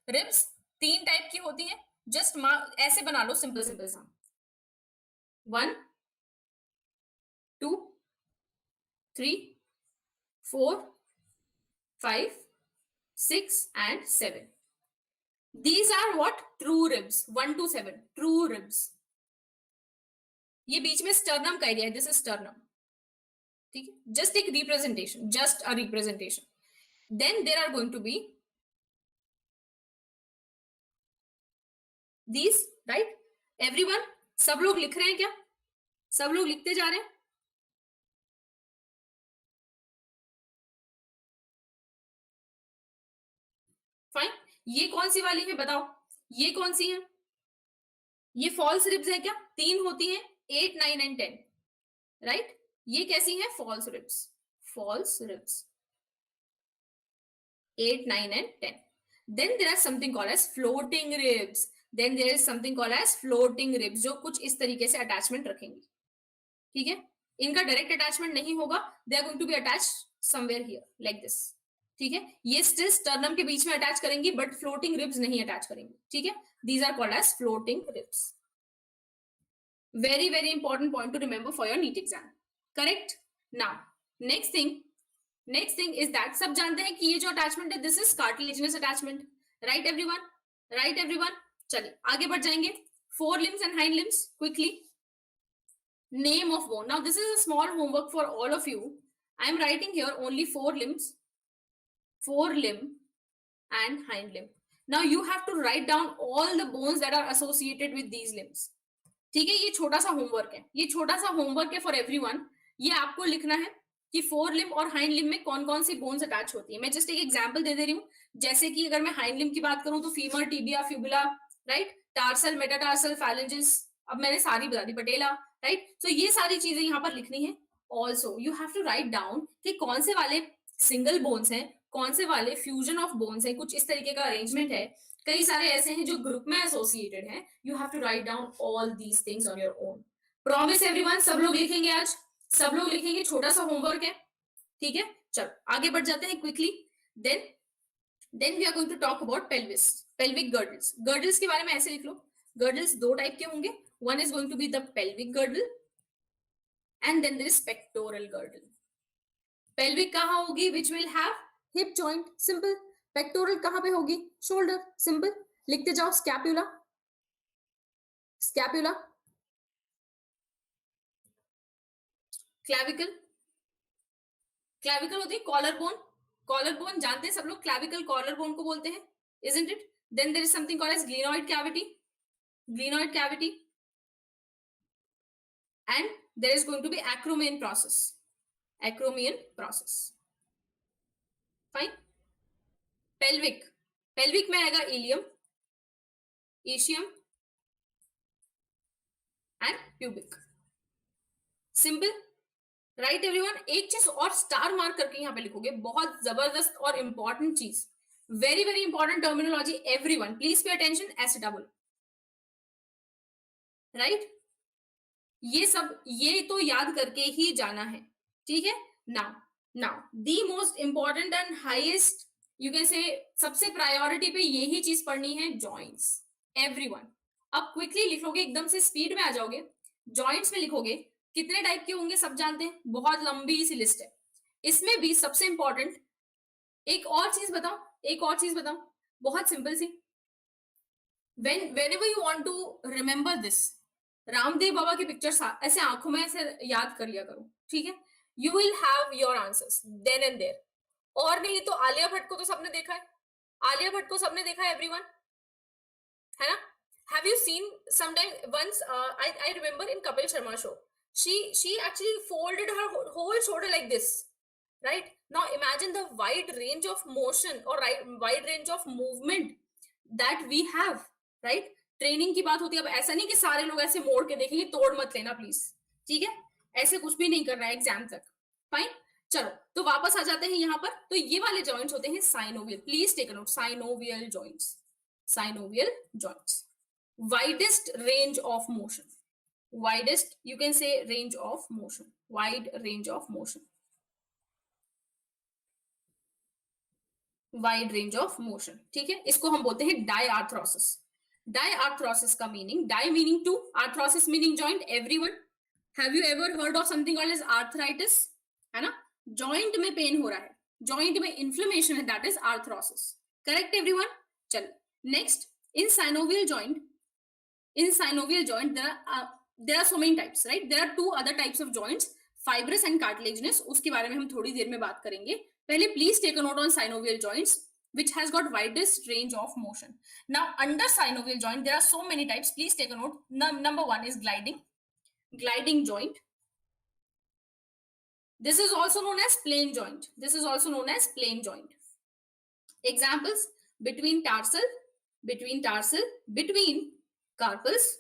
Ribs 3 type की होती है. जस्ट ऐसे बना लो, सिंपल सिंपल सा. 1 2 3 4 5 6 and 7. These are what? True ribs. 1 to 7 true ribs. ये बीच में स्टर्नम का एरिया है, दिस इज स्टर्नम, ठीक है. जस्ट एक representation, just a representation. Then there are going to be these, right? Everyone, सब लोग लिख रहे हैं क्या? सब लोग लिखते जा रहे हैं? फाइन. ये कौन सी वाली है बताओ, ये कौन सी है? ये फॉल्स रिब्स है क्या? 3 होती हैं, 8 9 एंड 10, राइट. ये कैसी है? False ribs. False ribs 8 9 and 10. Then there are something called as floating ribs. Then there is something called as floating ribs, जो कुछ इस तरीके से अटैचमेंट रखेंगी, ठीक है. इनका डायरेक्ट अटैचमेंट नहीं होगा, they are going to be attach somewhere here like this, ठीक है. ये स्टिल स्टर्नम के बीच में अटैच करेंगी, बट फ्लोटिंग रिब्स नहीं अटैच करेंगी, ठीक है. These are called as floating ribs. Very very important point to remember for your NEET exam. Correct. Now next thing is that सब जानते हैं कि ये जो अटैचमेंट है this is cartilaginous attachment, right everyone, right everyone. चलिए आगे बढ़ जाएंगे. Fore limbs and hind limbs quickly. Name of bone. Now this is a small homework for all of you. I am writing here only 4 limbs, 4 limb and hind limb. Now you have to write down all the bones that are associated with these limbs. ठीक है, ये छोटा सा होमवर्क है, ये छोटा सा होमवर्क है फॉर एवरीवन. ये आपको लिखना है कि 4 लिम्ब और हाइंड लिम्ब में कौन कौन सी बोन्स अटैच होती है. मैं जस्ट एक एग्जांपल दे रही हूँ. जैसे कि अगर मैं हाइंड लिम्ब की बात करूं तो femur, tibia, fibula, right, tarsal, metatarsal, phalanges, अब मैंने सारी बता दी, पटेला, राइट. सो ये सारी चीजें यहाँ पर लिखनी है. Also you have to write down कि कौन से वाले सिंगल बोन्स हैं, कौन से वाले फ्यूजन ऑफ बोन्स हैं, कुछ इस तरीके का अरेंजमेंट है. कई सारे ऐसे हैं जो ग्रुप में एसोसिएटेड हैं. You have to write down all these things on your own. Promise everyone, सब लोग लिखेंगे आज, सब लोग लिखेंगे. छोटा सा होमवर्क है, ठीक है. चलो आगे बढ़ जाते हैं quickly. Then we are going to talk about pelvis, pelvic girdles. Girdles के बारे में ऐसे लिख लो. गर्डल्स 2 टाइप के होंगे. One is going to be the pelvic girdle and then there is pectoral girdle. Pelvic कहाँ होगी? Which will have hip joint. Simple. Pectoral कहाँ पे होगी? Shoulder. Simple. लिखते जाओ. Scapula. Scapula. Clavicle. Clavicle होती है collar bone. Collar bone जानते हैं सब लोग, clavicle collar bone को बोलते हैं, isn't it? Then there is something called as glenoid cavity. Glenoid cavity. And there is going to be acromion process. Acromion process. Fine. Pelvic. Pelvic में आएगा ilium, ischium and pubic. Simple. Right everyone, एक चीज और स्टार मार्क करके यहाँ पे लिखोगे, बहुत जबरदस्त और इंपॉर्टेंट चीज, very very important terminology, everyone please pay attention, acetabulum, right, ये सब ये तो याद करके ही जाना है, ठीक है। Now now the most important and highest, you can से सबसे प्रायोरिटी पे यही चीज पढ़नी है, जॉइंट्स, एवरीवन। अब क्विकली लिख लोगे, एकदम से स्पीड में आ जाओगे, जॉइंट्स में लिखोगे, कितने टाइप के होंगे सब जानते हैं, बहुत लंबी सी लिस्ट है, इसमें भी सबसे इंपॉर्टेंट एक और चीज बताओ, एक और चीज बताओ, बहुत सिंपल सी, whenever you want to remember this, Ramdev Baba की पिक्चर्स ऐसे आंखों में ऐसे याद कर लिया करो, ठीक है, you will have your answers then and there. और नहीं तो आलिया भट्ट को तो सबने देखा है, आलिया भट्ट को सबने देखा है एवरीवन, है ना। Have you seen sometime once, I remember in Kapil Sharma show, she actually folded her whole shoulder like this, right? Now imagine the wide range of motion or wide range of movement that we have, right? Training की बात होती है, अब ऐसा नहीं कि सारे लोग ऐसे मोड़ के देखेंगे, तोड़ मत लेना प्लीज, ठीक है, ऐसे कुछ भी नहीं करना है एग्जाम तक, फाइन। चलो तो वापस आ जाते हैं यहाँ पर, तो ये वाले जॉइंट्स होते हैं synovial, please take note, synovial joints, synovial joints, widest range of motion, widest you can say range of motion, wide range of motion, wide range of motion, ठीक है, इसको हम बोलते हैं डायआर्थ्रोसिस। डायआर्थ्रोसिस का meaning, di meaning two, arthrosis meaning joint, everyone have you ever heard of something called as arthritis, है ना, जॉइंट में पेन हो रहा है, जॉइंट में इन्फ्लेमेशन है, that is arthrosis, correct everyone. चलो next, in synovial joint, in synovial joint there are so many types, right? There are two other types of joints, fibrous and cartilaginous, उसके बारे में हम थोड़ी देर में बात करेंगे, पहले please take a note on synovial joints which has got widest range of motion. Now under synovial joint there are so many types, please take a note. Number one is gliding joint, this is also known as plane joint, this is also known as plane joint. Examples, between tarsal, between carpals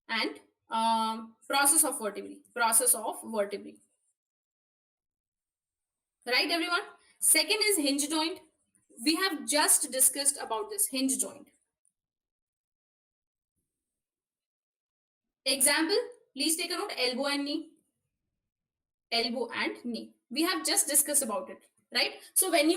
and process of vertebrae, right everyone. Second is hinge joint, we have just discussed about this hinge joint. Example, please take a note, elbow and knee, we have just discussed about it, right? So when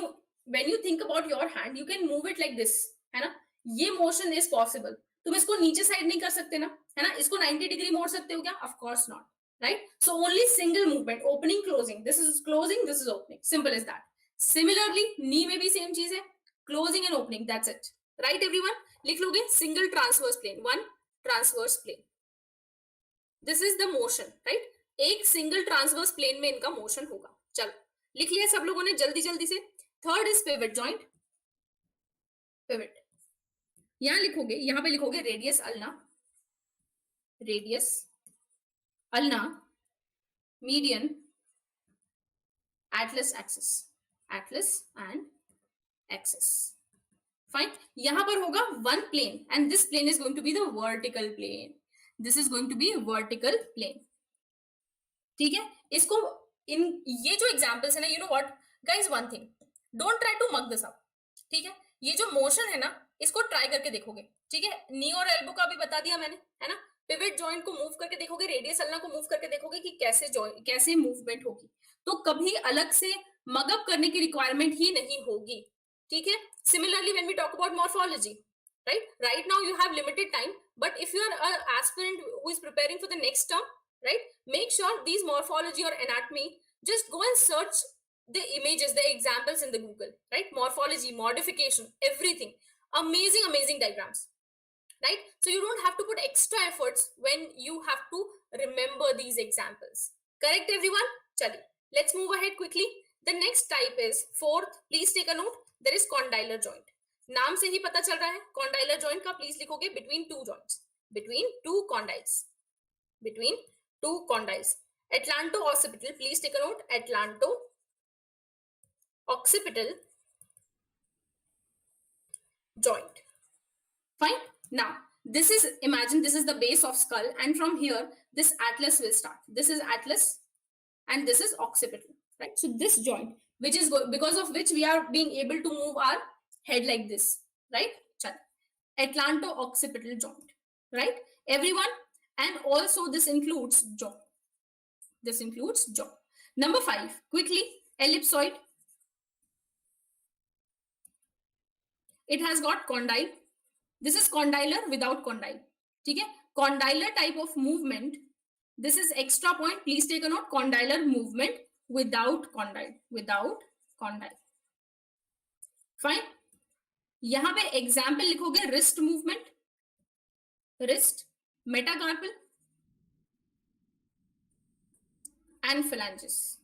you think about your hand, you can move it like this, है ना, ये motion is possible, तुम इसको नीचे साइड नहीं कर सकते ना, है ना, इसको 90 डिग्री मोड़ सकते हो क्या, of course not, right? So only single movement, opening closing, this is closing, this is opening, simple as that. Similarly knee में भी same चीज है, closing and opening, that's it, right everyone. लिख लोगे single transverse plane, one transverse plane, this is the motion, right? एक सिंगल ट्रांसवर्स प्लेन में इनका मोशन होगा। चलो लिख लिया सब लोगों ने जल्दी जल्दी से। Third is pivot joint, pivot यहां लिखोगे, यहां पे लिखोगे radius ulna, median, atlas and axis, fine. यहां पर होगा one plane and this plane is going to be the vertical plane, this is going to be vertical plane, ठीक है। इसको इन ये जो एग्जांपल्स है ना, you know what guys, one thing, don't try to muck this up, ठीक है। ये जो मोशन है ना, इसको ट्राई करके देखोगे, ठीक है। नी और एल्बो का भी बता दिया मैंने, है ना। पिवट जॉइंट को मूव करके देखोगे, रेडियस अल्ना को मूव करके देखोगे कि कैसे मूवमेंट होगी, तो कभी अलग से मगअप करने की रिक्वायरमेंट ही नहीं होगी, ठीक है। Similarly when we talk about morphology, right now you have limited time, but if you are an aspirant who is preparing for the next term, right, make sure these morphology or anatomy, just go and search the images, the examples in the Google, right? Morphology, modification, everything, amazing diagrams, right? So you don't have to put extra efforts when you have to remember these examples, correct everyone? Chali, let's move ahead quickly. The next type is fourth, please take a note, there is condylar joint. नाम से ही पता चल रहा है condylar joint का, प्लीज लिखोगे between two joints, between two condyles. Atlanto-occipital, please take a note, atlanto-occipital joint, fine. Now this is, imagine this is the base of skull and from here this atlas will start. This is atlas and this is occipital, right? So this joint, which is because of which we are being able to move our head like this, right? Atlanto-occipital joint, right, everyone? And also this includes jaw. This includes jaw. Number 5, quickly, ellipsoid. It has got condyle. This is condylar without condyle. Okay, condylar type of movement. This is extra point. Please take a note. Condylar movement without condyle. Without condyle. Fine. यहाँ पे एग्जाम्पल लिखोगे wrist movement, wrist, metacarpal and phalanges.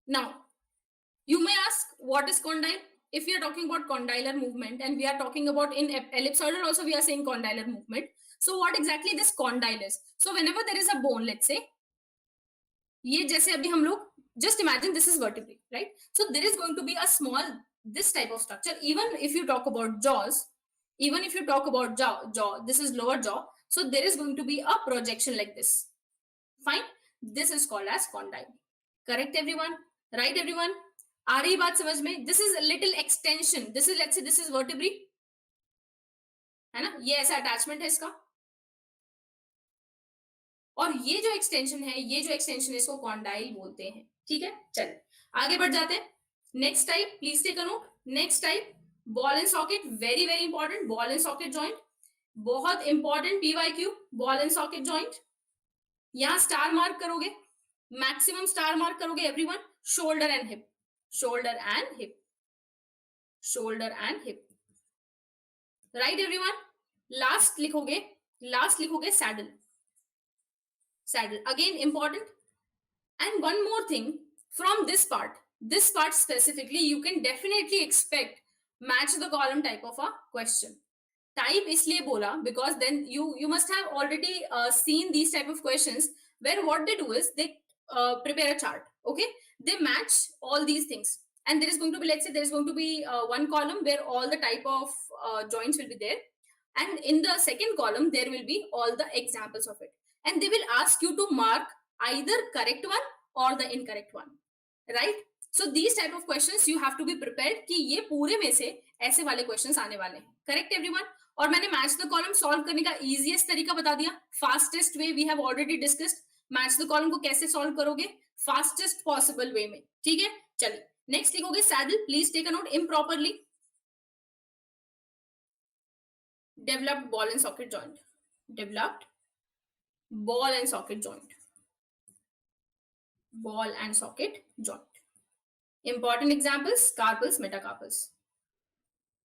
Now, you may ask, what is condyle? If we are talking about condylar movement and we are talking about in ellipsoidal also we are saying condylar movement. So what exactly this condyle is? So whenever there is a bone, let's say, ये जैसे अभी हम लोग, just imagine this is vertebrae, right? So there is going to be a small, this type of structure. Even if you talk about jaws, jaw, this is lower jaw. So there is going to be a projection like this. Fine. This is called as condyle. Correct everyone? Right everyone? आ रही बात समझ में? This is a little extension. This is, let's say this is vertebrae, है ना? ये ऐसा attachment है इसका, और ये जो एक्सटेंशन है, इसको कॉन्डाइल बोलते हैं. ठीक है, चलिए आगे बढ़ जाते हैं. Next type, please take a note. Next type, ball and socket. Very very important, ball and socket joint, बहुत इंपॉर्टेंट. PYQ, ball and socket joint. यहां स्टार मार्क करोगे, मैक्सिमम स्टार मार्क करोगे everyone. Shoulder and hip, shoulder and hip, shoulder and hip. Right everyone? Last लिखोगे saddle. Saddle, again important. And one more thing, from this part specifically, you can definitely expect match the column type of a question. Type इसलिए बोला because then you must have already seen these type of questions where what they do is they prepare a chart. Okay, they match all these things, and there is going to be, let's say there is going to be one column where all the type of joints will be there, and in the second column there will be all the examples of it, and they will ask you to mark either correct one or the incorrect one, right? So these type of questions you have to be prepared कि ये पूरे में से ऐसे वाले questions आने वाले हैं. Correct everyone? और मैंने match the column solve करने का easiest तरीका बता दिया. Fastest way we have already discussed. Match the column को कैसे solve करोगे? Fastest possible way में. ठीक है, चलिए next लिखोगे saddle. Please take a note. Improperly developed ball and socket joint. Developed ball and socket joint. Ball and socket joint. Important examples: carpals, metacarpals.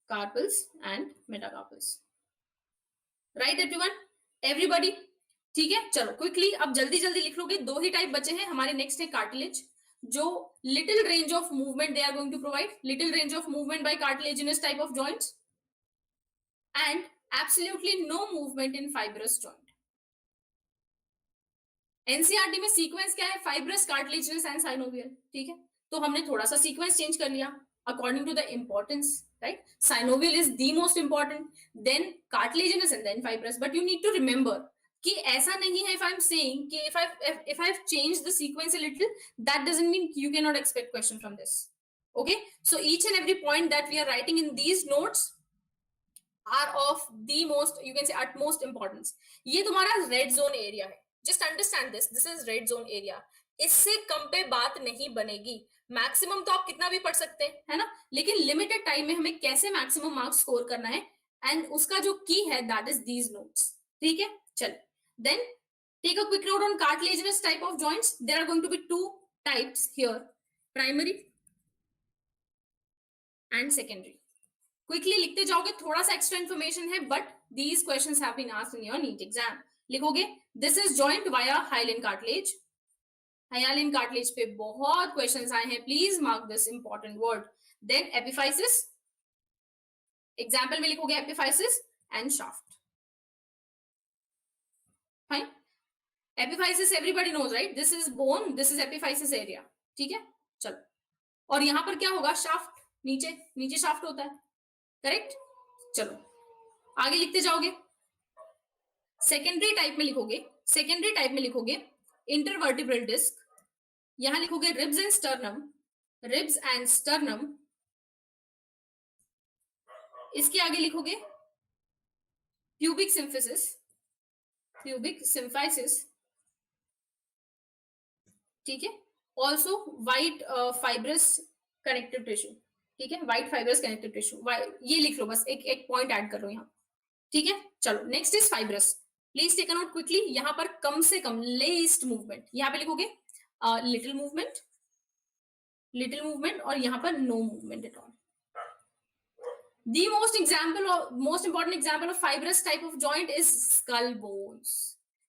Carpals and metacarpals. Right everyone? Everybody? ठीक है, चलो क्विकली अब जल्दी जल्दी लिख लोगे. दो ही टाइप बचे हैं हमारे. नेक्स्ट है कार्टिलेज, जो little range of movement they are going to provide. Little range of movement by cartilaginous type of joints, and absolutely no movement in fibrous joint. NCERT में सीक्वेंस क्या है? Fibrous, cartilaginous and synovial. ठीक है, तो हमने थोड़ा सा सीक्वेंस चेंज कर लिया according to the importance, right? Synovial is the most important, then cartilaginous and then fibrous. But you need to remember कि ऐसा नहीं है. इफ आई एम सेइंग कि if I have changed the sequence a little, that doesn't mean you can not expect question from this. Okay, so each and every point that we are writing in these notes are of the most, you can say, utmost importance. ये तुम्हारा रेड जोन एरिया है. Just understand this. This is red zone area. इससे कम पे बात नहीं बनेगी. मैक्सिमम तो आप कितना भी पढ़ सकते हैं, है ना? लेकिन लिमिटेड टाइम में हमें कैसे मैक्सिमम मार्क्स स्कोर करना है, एंड उसका जो की है दैट इज दीज नोट्स. ठीक है, चल then take a quick note on cartilaginous type of joints. There are going to be two types here, primary and secondary. Quickly लिखते जाओगे, थोड़ा सा एक्स्ट्रा इन्फॉर्मेशन है, but these questions have been asked in your NEET exam. लिखोगे this is joint via hyaline cartilage. Hyaline cartilage पे बहुत क्वेश्चंस आए हैं. Please mark this important word. Then epiphysis, example में लिखोगे epiphysis and shaft. Fine. Epiphysis everybody knows, right? This is bone, this is epiphysis area. ठीक है, चलो. और यहां पर क्या होगा? शाफ्ट. नीचे नीचे शाफ्ट होता है, करेक्ट? चलो आगे लिखते जाओगे. सेकेंडरी टाइप में लिखोगे, सेकेंडरी टाइप में लिखोगे इंटरवर्टिब्रल डिस्क, यहां लिखोगे ribs and sternum, ribs and sternum, इसके आगे लिखोगे प्यूबिक सिम्फिसिस, प्यूबिक सिम्फाइसिस, ठीक है, also white fibrous connective tissue, ठीक है, वाइट फाइब्रस कनेक्टिव टिश्यू, ये लिख लो बस, एक एक पॉइंट ऐड कर लो यहाँ, ठीक है। चलो next is fibrous, please take note quickly, यहां पर कम से कम लेस्ट मूवमेंट, यहां पे लिखोगे लिटिल मूवमेंट, लिटिल मूवमेंट, और यहां पर no movement at all. The most important example of fibrous type of joint is skull bones.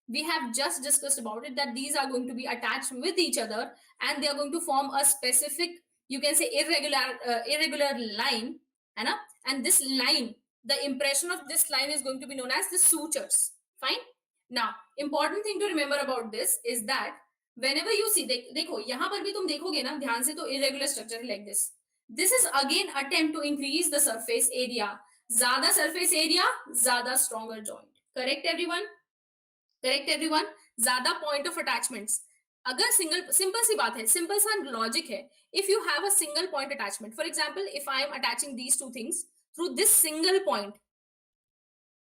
We have just discussed about it that these are going to be attached with each other and they are going to form a specific, you can say irregular line, है ना? And this line, the impression of this line is going to be known as the sutures. Fine. Now, important thing to remember about this is that whenever you see, देखो यहाँ पर भी तुम देखोगे ना ध्यान से, तो irregular structure like this. This is again attempt to increase the surface area. ज्यादा surface area, ज्यादा stronger joint. Correct everyone? Correct everyone? ज्यादा point of attachments. अगर simple सी बात है, simple सा logic है. If you have a single point attachment, for example, if I am attaching these two things through this single point,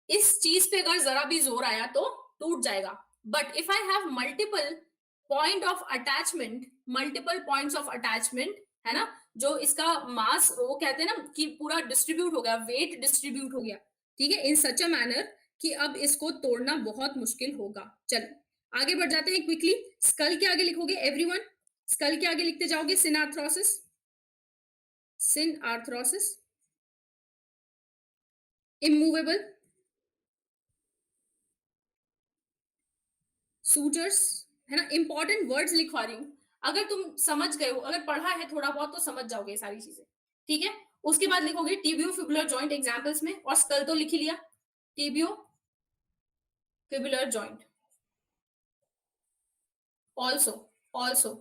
इस चीज पे अगर जरा भी जोर आया तो टूट जाएगा. But if I have multiple point of attachment, multiple points of attachment, है ना, जो इसका मास वो कहते हैं ना कि पूरा डिस्ट्रीब्यूट हो गया, वेट डिस्ट्रीब्यूट हो गया, ठीक है, इन सच अ मैनर कि अब इसको तोड़ना बहुत मुश्किल होगा. चलो आगे बढ़ जाते हैं क्विकली. स्कल के आगे लिखोगे एवरीवन, स्कल के आगे लिखते जाओगे सिन आर्थरोसिस, सिन आर्थरोसिस, इमूवेबल, सूटर्स, है ना. इंपॉर्टेंट वर्ड्स लिखवा रही हूं, अगर तुम समझ गए हो, अगर पढ़ा है थोड़ा बहुत तो समझ जाओगे सारी चीजें, ठीक है. उसके बाद लिखोगे टिबियो फिबुलर जॉइंट एग्जांपल्स में, और स्कल तो लिख ही लिया, tibiofibular joint. also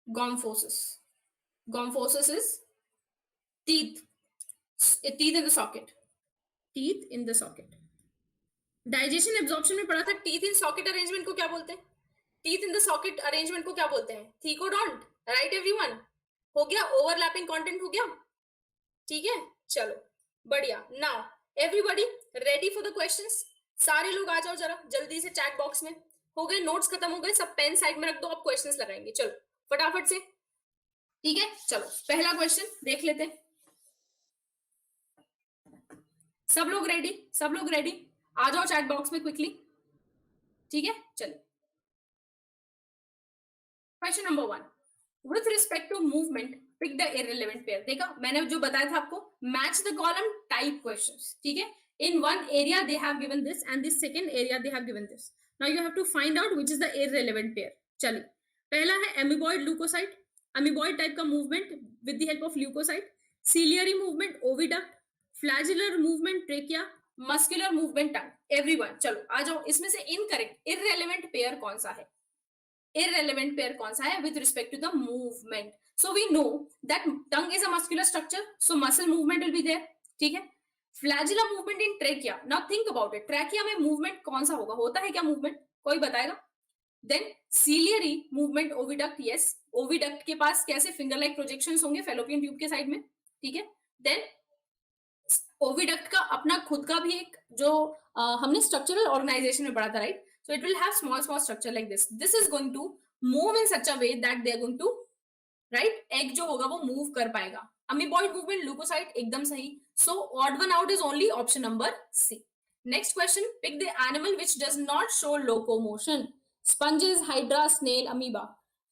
gomphosis, gomphosis is teeth, teeth in the socket, teeth in the socket. Digestion absorption में पढ़ा था, टीथ इन सॉकेट अरेंजमेंट को क्या बोलते हैं, teeth in the socket arrangement को क्या बोलते हैं, थीकोडोंट. Right everyone? हो गया, ओवरलैपिंग कंटेंट हो गया, ठीक है. चलो बढ़िया. Now everybody ready for the questions? सारे लोग आ जाओ जरा जल्दी से चैट बॉक्स में. हो गए, नोट्स खत्म हो गए, सब पेन साइड में रख दो, अब क्वेश्चंस लगाएंगे. चलो फटाफट से, ठीक है. चलो पहला क्वेश्चन देख लेते हैं. सब लोग रेडी, सब लोग रेडी, आ जाओ चैट बॉक्स में क्विकली, ठीक है. चलो question number 1, with respect to movement pick the irrelevant pair. देखा मैंने जो बताया था आपको, match the column type questions, ठीक है. in one area they have given this and this second area they have given this. Now you have to find out which is the irrelevant pair. चलिए पहला है amoeboid leukocyte, amoeboid टाइप का movement with the help of leukocyte, ciliary movement oviduct, flagellar movement trachea, muscular movement tongue. Everyone चलो आ जाओ, इसमें से इनकरेक्ट इररेलेवेंट पेयर कौन सा है, irrelevant pair कौन सा है with respect to the movement. So we know that tongue is a muscular structure, so muscle movement will be there, ठीक है. Flagellar movement in trachea. Now think about it, trachea में movement कौन सा होगा, होता है क्या movement, कोई बताएगा? Then ciliary movement oviduct, yes, oviduct के पास कैसे finger like projections होंगे fallopian tube के साइड में, ठीक है. Then oviduct का अपना खुद का भी एक जो हमने स्ट्रक्चरल ऑर्गेनाइजेशन में पढ़ा था, right. So it will have small structure like this. This is going to move in such a way that they are going to, right, egg जो होगा वो move कर पाएगा. Amoeboid movement leukocyte एकदम सही. So odd one out is only option number C. Next question, pick the animal which does not show locomotion. Sponges, hydra, snail, amoeba.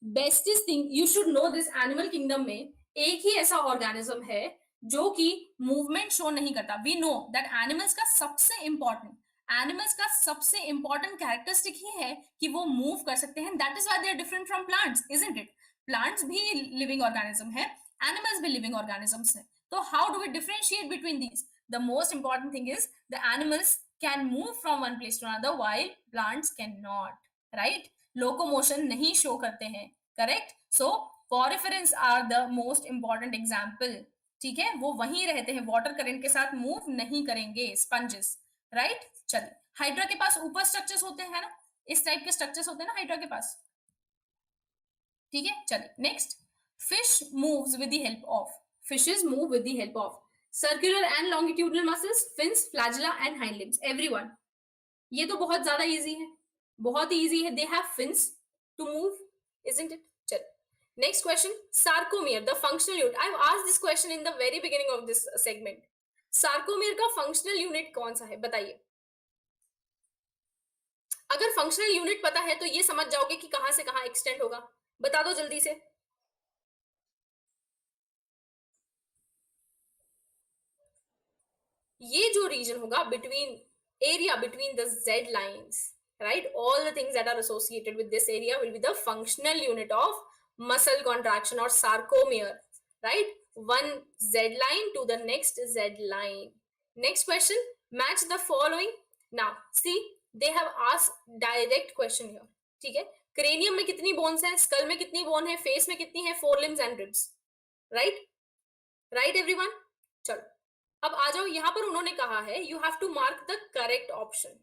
Bestest thing you should know, this animal kingdom में एक ही ऐसा organism है जो कि मूवमेंट शो नहीं करता. वी नो दैट एनिमल्स का सबसे इंपॉर्टेंट कैरेक्टरिस्टिक ही है कि वो मूव कर सकते हैं. That is why they are different from plants, isn't it? Plants भी लिविंग ऑर्गेनिज्म है, एनिमल्स भी लिविंग ऑर्गेनिजम्स है. तो how do we differentiate between these? The most important thing is the animals can move from one place to another while plants can not, right. Locomotion नहीं शो करते हैं, correct. So poriferans are the most important example, ठीक है. वो वहीं रहते हैं, वाटर करंट के साथ मूव नहीं करेंगे, स्पंजेस, राइट. चलिए हाइड्रा के पास ऊपर स्ट्रक्चर्स होते हैं ना, इस टाइप के स्ट्रक्चर्स होते हैं ना हाइड्रा के पास, ठीक है। चलिए next, fish moves with the help of, fishes move with the help of circular and longitudinal muscles, fins, flagella and hind limbs. Everyone, ये तो बहुत ज्यादा इजी है, बहुत ही इजी है। They have fins to move, isn't it? चल next question, sarcomere the functional unit. I have asked this question in the very beginning of this segment. Sarcomere का फंक्शनल यूनिट कौन सा है, बताइए। अगर फंक्शनल यूनिट पता है तो ये समझ जाओगे कि कहां से कहां एक्सटेंड होगा, बता दो जल्दी से। ये जो रीजन होगा between, area between the z lines, right, all the things that are associated with this area will be the functional unit of muscle contraction or sarcomere, right? One z line to the next z line. Next question, match the following. Now see, they have asked direct question here, ठीक है। cranium में कितनी bones है, skull में कितनी bone है, face में कितनी है, forelimbs and ribs, right? right everyone? चलो अब आ जाओ, यहां पर उन्होंने कहा है you have to mark the correct option.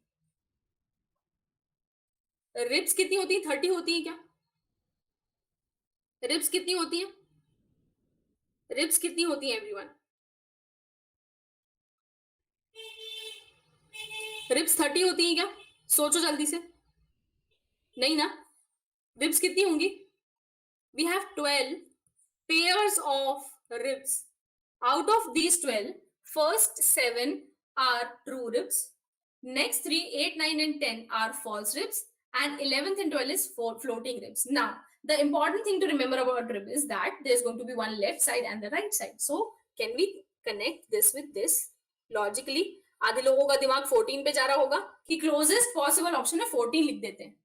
Ribs कितनी होती है, 30 होती है क्या? रिब्स कितनी होती है, रिब्स कितनी होती है एवरीवन? रिब्स 30 होती है क्या? सोचो जल्दी से, नहीं ना। रिब्स कितनी होंगी? We have 12 pairs of ribs. Out of these 12, first 7 are true ribs. Next 3, 8, 9 and 10 are false ribs. And 11th and 12th is floating ribs. Now, the important thing to remember about rib is that there's going to be one left side and the right side. So, can we connect this with this? Logically, आधे लोगों का दिमाग 14 पे जा रहा होगा कि क्लोजेस्ट पॉसिबल ऑप्शन है 14 लिख देते हैं।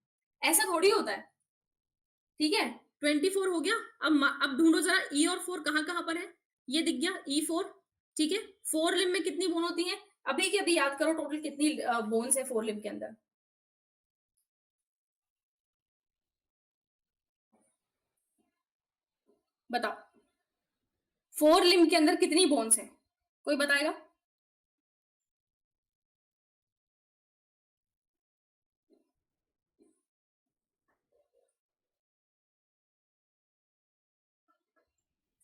ऐसा थोड़ी होता है, ठीक है। 24 हो गया। अब ढूंढो जरा ई और 4 कहां पर है। ये दिख गया E4, ठीक है। 4 लिम्ब में कितनी बोन होती है, अभी के अभी याद करो टोटल कितनी बोन्स है 4 लिम्ब के अंदर। बताओ 4 लिम्ब के अंदर कितनी बोन्स है, कोई बताएगा?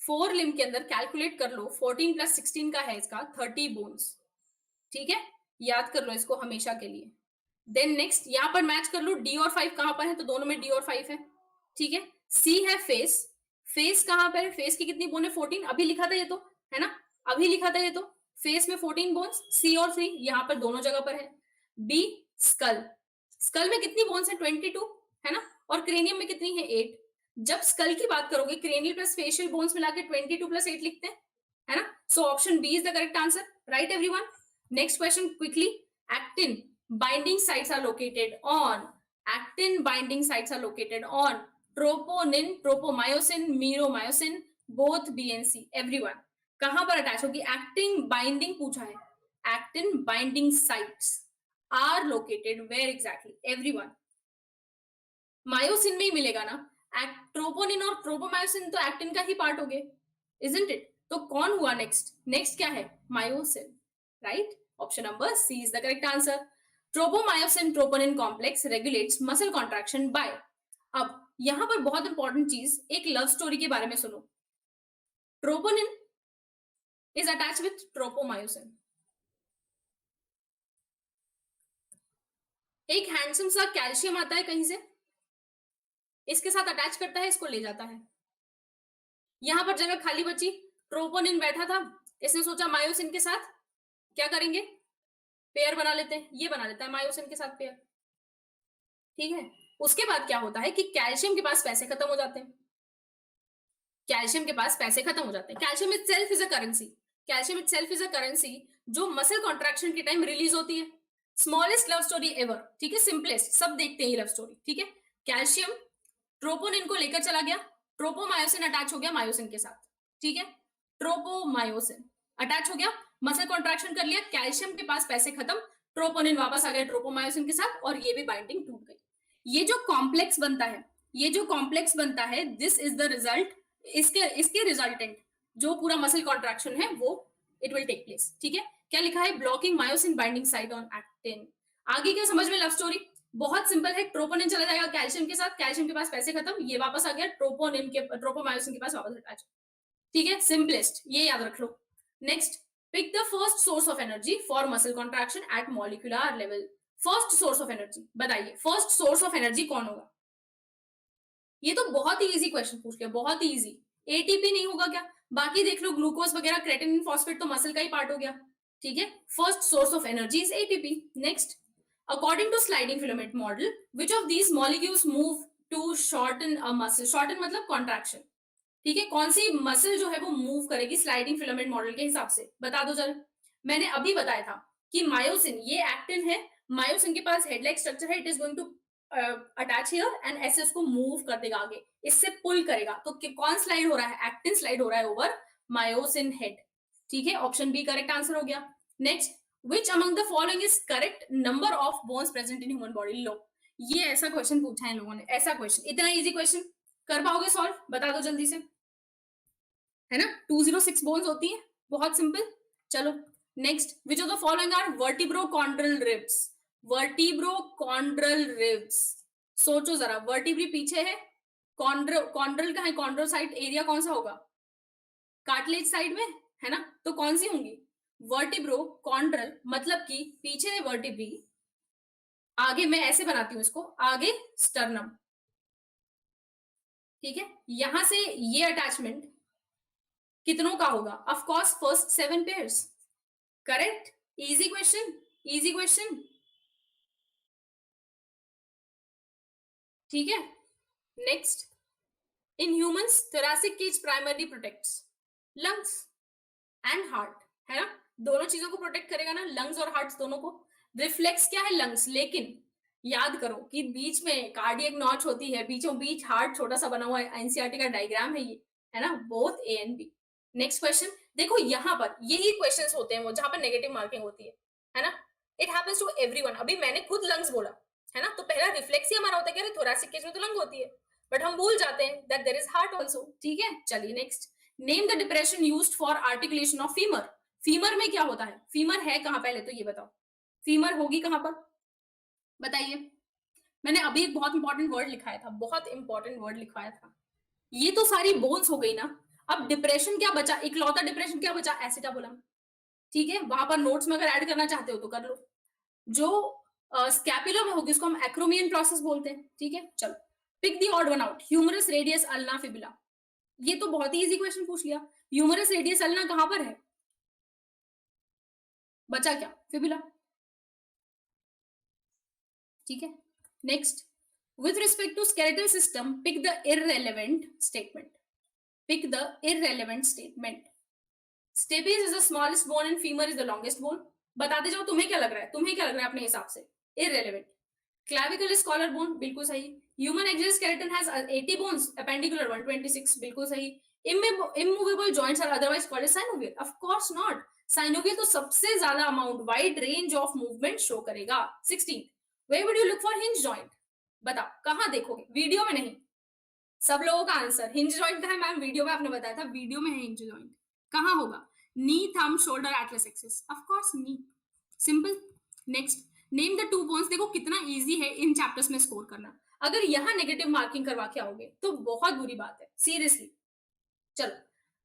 फोर लिम्ब के अंदर कैलकुलेट कर लो, 14 प्लस 16 का है इसका 30 बोन्स, ठीक है। याद कर लो इसको हमेशा के लिए। देन नेक्स्ट यहां पर मैच कर लो, डी और 5 कहां पर है, तो दोनों में डी और 5 है, ठीक है। सी है फेस, फेस कहां पर है, फेस की कितनी बोन है 14, अभी लिखा था ये तो, है ना, अभी लिखा था ये तो। फेस में 14 बोन्स, सी और 3 यहां पर दोनों जगह पर है। बी स्कल, स्कल में कितनी बोन्स है 22, है ना, और क्रेनियम में कितनी है 8। जब स्कल की बात करोगे क्रेनियल प्लस फेशियल बोन्स मिला के 22 प्लस 8 लिखते हैं, है ना। So option B is the correct answer, right everyone. Next question quickly, actin binding sites are located on, actin binding sites are located on troponin, tropomyosin, meromyosin, both B and C. everyone कहां पर अटैच होगी, एक्टिन बाइंडिंग पूछा है, actin binding sites are located where exactly everyone? Myosin में ही मिलेगा ना, ट्रोपोनिन और ट्रोपोमायोसिन तो एक्टिन का ही पार्ट हो गए, इजंट इट? तो कौन हुआ नेक्स्ट, नेक्स्ट क्या है, myosin, right. Option number C is the correct answer. Tropomyosin troponin complex regulates muscle contraction by. अब यहां पर बहुत इंपॉर्टेंट चीज, एक लव स्टोरी के बारे में सुनो। Troponin is attach with tropomyosin, एक हैंडसम सा कैल्शियम आता है कहीं से, इसके साथ अटैच करता है, इसको ले जाता है। यहां पर जगह खाली बची, ट्रोपोनिन बैठा था, इसने सोचा मायोसिन के साथ क्या करेंगे, पेयर बना लेते हैं, ये बना लेता है मायोसिन के साथ पेयर, ठीक है। उसके बाद क्या होता है कि कैल्शियम के पास पैसे खत्म हो जाते हैं, कैल्शियम के पास पैसे खत्म हो जाते हैं। Calcium itself is a currency, calcium itself is a currency जो मसल कॉन्ट्रैक्शन के टाइम रिलीज होती है। स्मॉलेस्ट लव स्टोरी एवर, ठीक है, सिंपलेस्ट, सब देखते हैं ये लव स्टोरी, ठीक है। कैल्शियम ट्रोपोनिन को लेकर चला गया, ट्रोपोमायोसिन अटैच हो गया मायोसिन के साथ, ठीक है। ट्रोपोमायोसिन अटैच हो गया, मसल कॉन्ट्रैक्शन कर लिया, कैल्शियम के पास पैसे खत्म, ट्रोपोनिन वापस आ गया ट्रोपोमायोसिन के साथ, और ये भी बाइंडिंग टूट गई। ये जो कॉम्प्लेक्स बनता है, ये जो कॉम्प्लेक्स बनता है, दिस इज द रिजल्ट, इसके इसके रिजल्टेंट जो पूरा मसल कॉन्ट्रैक्शन है वो इट विल टेक प्लेस, ठीक है। क्या लिखा है, blocking myosin binding site on actin. आगे क्या समझ में लव स्टोरी? बहुत सिंपल है, ट्रोपोनिन चला जाएगा कैल्शियम के साथ, कैल्शियम के पास पैसे खत्म, ये वापस आ गया ट्रोपोमायोसिन के पास वापस अटैच। ठीक है, सिंपलेस्ट, ये याद रख लो। Next, pick the first source of energy for muscle contraction at molecular level. First source of energy बताइए, फर्स्ट सोर्स ऑफ एनर्जी कौन होगा? ये तो बहुत ही इजी क्वेश्चन पूछ लिया, बहुत ही इजी। एटीपी नहीं होगा क्या? बाकी देख लो, ग्लूकोज वगैरह, क्रेटिनिन, फॉस्फेट तो मसल का ही पार्ट हो गया। ठीक है, first source of energy is ATP. Next, according to sliding filament model, which of these molecules move to shorten a muscle? Shorten मतलब कॉन्ट्रैक्शन। ठीक है, कौन सी मसल जो है वो मूव करेगी स्लाइडिंग फिलामेंट मॉडल के हिसाब से? बता दो जरा। मैंने अभी बताया था कि मायोसिन, ये एक्टिन है, मायोसिन के पास हेड लाइक स्ट्रक्चर है, it is going to attach here and ऐसे उसको मूव कर देगा आगे, इससे पुल करेगा। तो कौन स्लाइड हो रहा है? एक्टिन स्लाइड हो रहा है ओवर मायोसिन हेड। ठीक है, ऑप्शन बी करेक्ट आंसर हो गया। Next, which among the following is correct number of bones present in human body? लो, ये ऐसा क्वेश्चन पूछा है इन लोगों ने, ऐसा क्वेश्चन, इतना इजी क्वेश्चन कर पाओगे सॉल्व? बता दो जल्दी से, है ना? 206 बोन्स होती है, बहुत सिंपल। चलो next, which of the following are vertebrochondral ribs? Vertebrochondral ribs, सोचो जरा, वर्टिब्री पीछे है, कॉन्ड्रल का है, कॉन्ड्रोसाइट एरिया कौन सा होगा? कार्टिलेज साइड में, है ना? तो कौन सी होंगी? वर्टिब्रोकॉन्ड्रल मतलब कि पीछे है वर्टिब्री, आगे मैं ऐसे बनाती हूं इसको, आगे स्टर्नम। ठीक है, यहां से ये अटैचमेंट कितनों का होगा? Of course first 7 pairs. Correct, easy question, easy question. ठीक है, next, in humans thoracic cage primarily protects lungs and heart, है ना? दोनों चीजों को प्रोटेक्ट करेगा ना, लंग्स और हार्ट दोनों को। रिफ्लेक्स क्या है? लंग्स। लेकिन याद करो कि बीच में कार्डियक नॉच होती है, बीचों बीच हार्ट छोटा सा बना हुआ है, एनसीईआरटी का डायग्राम है ये, है ना? Both A and B. Next question देखो, यहां पर यही क्वेश्चंस होते हैं वो जहां पर नेगेटिव मार्किंग होती है ना? It happens to everyone. अभी मैंने खुद लंग्स बोला, है ना? तो पहला रिफ्लेक्स ही हमारा होता है कि अरे थोरैसिक केज में तो लंग होती है, बट हम भूल जाते हैं that there is heart also. ठीक है, चलिए next, name the depression used for articulation of femur. Femur में क्या होता है? फीमर है कहां, पहले तो ये बताओ, फीमर होगी कहां पर? बताइए। मैंने अभी एक बहुत इंपॉर्टेंट वर्ड लिखाया था, बहुत इंपॉर्टेंट वर्ड लिखवाया था। ये तो सारी बोन्स हो गई ना, अब डिप्रेशन क्या बचा? इकलौता डिप्रेशन क्या बचा? एसिटाबुलम। ठीक है, वहां पर नोट्स में अगर ऐड करना चाहते हो तो कर लो। जो स्कैपुला में होगी उसको हम एक्रोमियन प्रोसेस बोलते हैं। ठीक है, चलो, pick the odd one out, humerus radius ulna fibula. ये तो बहुत ही इजी क्वेश्चन पूछ लिया, ह्यूमरस रेडियस अल्ना कहां पर है? बचा क्या? फिबुला। ठीक है, next, with respect to skeletal system, pick the irrelevant statement. Pick the irrelevant statement. Stapes is the smallest bone and femur is the longest bone. बताते जाओ, तुम्हें क्या लग रहा है, तुम्हें क्या लग रहा है अपने हिसाब से? Irrelevant. Clavicle is collar bone, बिल्कुल सही। Human axial skeleton has 80 bones, appendicular 126, बिल्कुल सही। Immovable joints are otherwise called as synovial. Of course not. Synovial तो सबसे ज्यादा amount, wide range of movement show करेगा। 16. Where would you look for hinge joint? बताओ कहां देखोगे? वीडियो में नहीं। सब लोगों का आंसर हिंज जॉइंट का है मैम, वीडियो में आपने बताया था, वीडियो में है हिंज जॉइंट। कहां होगा? Knee, thumb, shoulder, atlas axis, of course knee. Simple. Next, name the two bones. देखो कितना इजी है इन चैप्टर्स में स्कोर करना, अगर यहां नेगेटिव मार्किंग करवा के आओगे तो बहुत बुरी बात है, सीरियसली। चलो,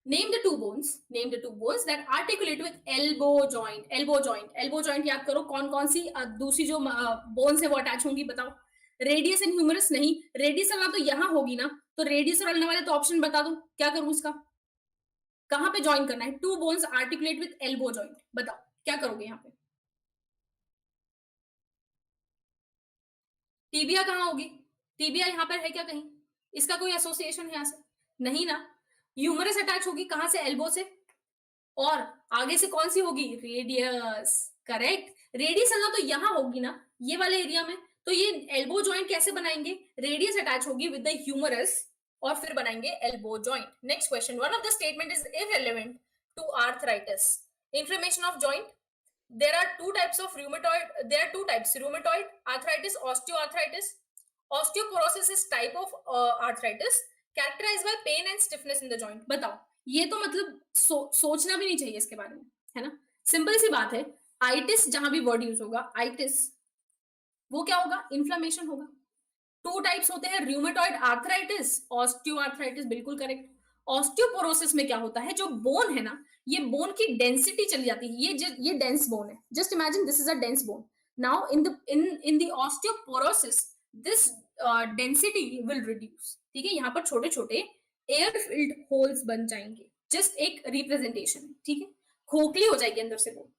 name the two bones, name the two bones that articulate with elbow joint. Elbow joint, elbow joint याद करो, कौन कौन सी दूसरी जो बोन्स है वो अटैच होंगी? बताओ। रेडियस एंड ह्यूमरस नहीं, रेडियस अल्ना तो यहां होगी ना, तो रेडियस और अल्ना वाले तो ऑप्शन बता दो, क्या करूं इसका? कहां पे ज्वाइन करना है? Two bones articulate with elbow joint, बताओ क्या करोगे यहाँ पे? टीबिया कहां होगी? टीबिया यहाँ पर है क्या कहीं? इसका कोई एसोसिएशन है यहाँ से? नहीं ना। ह्यूमरस अटैच होगी कहां से? एल्बो से। और आगे से कौन सी होगी? रेडियस। करेक्ट, रेडियस अल्ना तो यहां होगी ना, ये वाले एरिया में, तो ये एल्बो जॉइंट कैसे बनाएंगे? रेडियस अटैच होगी विद द ह्यूमरस और फिर बनाएंगे elbow joint. Next question, one of the statement is irrelevant to arthritis. Inflammation of joint, there are two types of rheumatoid, there are two types, rheumatoid arthritis, osteoarthritis. Osteoporosis is type of arthritis characterized by pain and stiffness in the joint. बताओ, ये तो मतलब सोचना भी नहीं चाहिए इसके बारे में, है ना? सिंपल सी बात है, आइटिस जहां भी वर्ड यूज होगा, आइटिस वो क्या होगा, इन्फ्लेमेशन होगा। 2 टाइप्स होते हैं, रूमेटॉइड आर्थराइटिस, ऑस्टियोआर्थराइटिस, बिल्कुल करेक्ट। ऑस्टियोपोरोसिस में क्या होता है, जो बोन है ना, ये बोन की डेंसिटी चली जाती है, ये डेंस बोन है, just imagine this is a dense bone. Now in the osteoporosis this density will reduce, ठीक है, यहाँ पर छोटे छोटे एयर फिल्ड होल्स बन जाएंगे, जस्ट एक रिप्रेजेंटेशन, ठीक है, खोखली हो जाएगी अंदर से वो,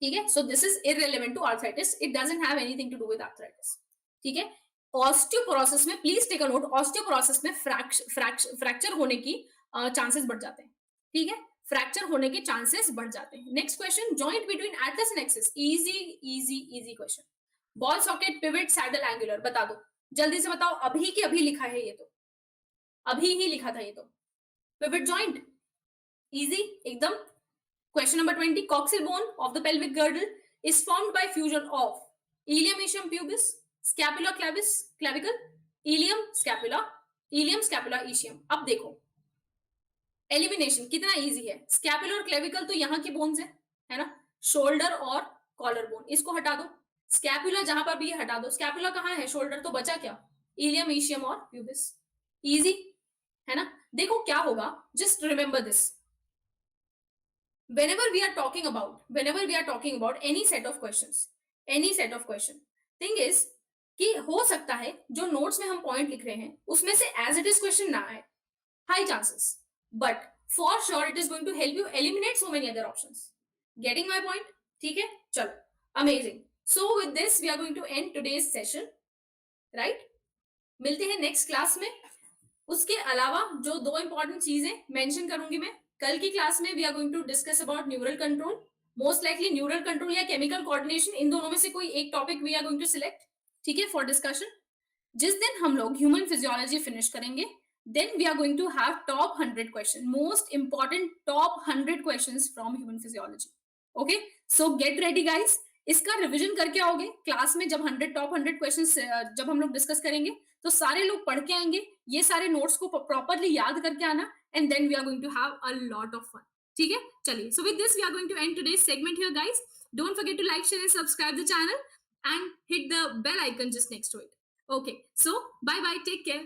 ठीक है। So this is irrelevant to arthritis, it doesn't have anything to do with arthritis, ठीक है। ऑस्टियोपोरोसिस में please take a note, osteoporosis में फ्रैक्चर होने की चांसेस बढ़ जाते हैं, ठीक है, फ्रैक्चर होने के चांसेस बढ़ जाते हैं। Next question, joint between Atlas and axis, easy easy easy question. Ball socket, pivot, saddle, angular, बता दो, जल्दी से बताओ, अभी की अभी लिखा है ये तो, अभी ही लिखा था ये तो। पिवट जॉइंट, इजी एकदम। Question number 20. Coxal bone of the pelvic girdle is formed by fusion of ilium ischium pubis, scapula clavicle, ilium scapula ischium. अब देखो एलिमिनेशन कितना इजी है, स्कैपुलर और क्लेविकल तो यहाँ की बोन्स है ना, शोल्डर और कॉलर बोन, इसको हटा दो, स्कैपुला जहां पर भी हटा दो, स्कैपुला कहाँ है, शोल्डर, तो बचा क्या, इलियम इशियम और प्यूबिस, इजी है ना। देखो क्या होगा, just remember this, whenever we are talking about any set of question, thing is कि हो सकता है जो नोट्स में हम पॉइंट लिख रहे हैं उसमें से एज इट इज क्वेश्चन ना आए, high chances, but for sure it is going to help you eliminate so many other options, getting my point, ठीक है, चलो, amazing. So with this we are going to end today's session, right, मिलते हैं नेक्स्ट क्लास में। उसके अलावा जो 2 इंपॉर्टेंट चीजें मेंशन करूंगी मैं कल की क्लास में, we are going to discuss about neural control, most likely neural control या केमिकल कोऑर्डिनेशन, इन दोनों में से कोई एक topic we are going to select, ठीक है, फॉर डिस्कशन। जिस दिन हम लोग ह्यूमन फिजियोलॉजी फिनिश करेंगे, then we are going to have top 100 question, most important top 100 questions from human physiology. Okay, so get ready guys, इसका रिवीजन करके आओगे क्लास में, जब 100 क्वेश्चंस जब हम लोग डिस्कस करेंगे तो सारे लोग पढ़ के आएंगे, ये सारे नोट्स को प्रॉपरली याद करके आना, and then we are going to have a lot of fun, ठीक है। चलिए, so with this we are going to end today's segment here guys, don't forget to like, share and subscribe the channel and hit the bell icon just next to it. Okay, so bye bye, take care.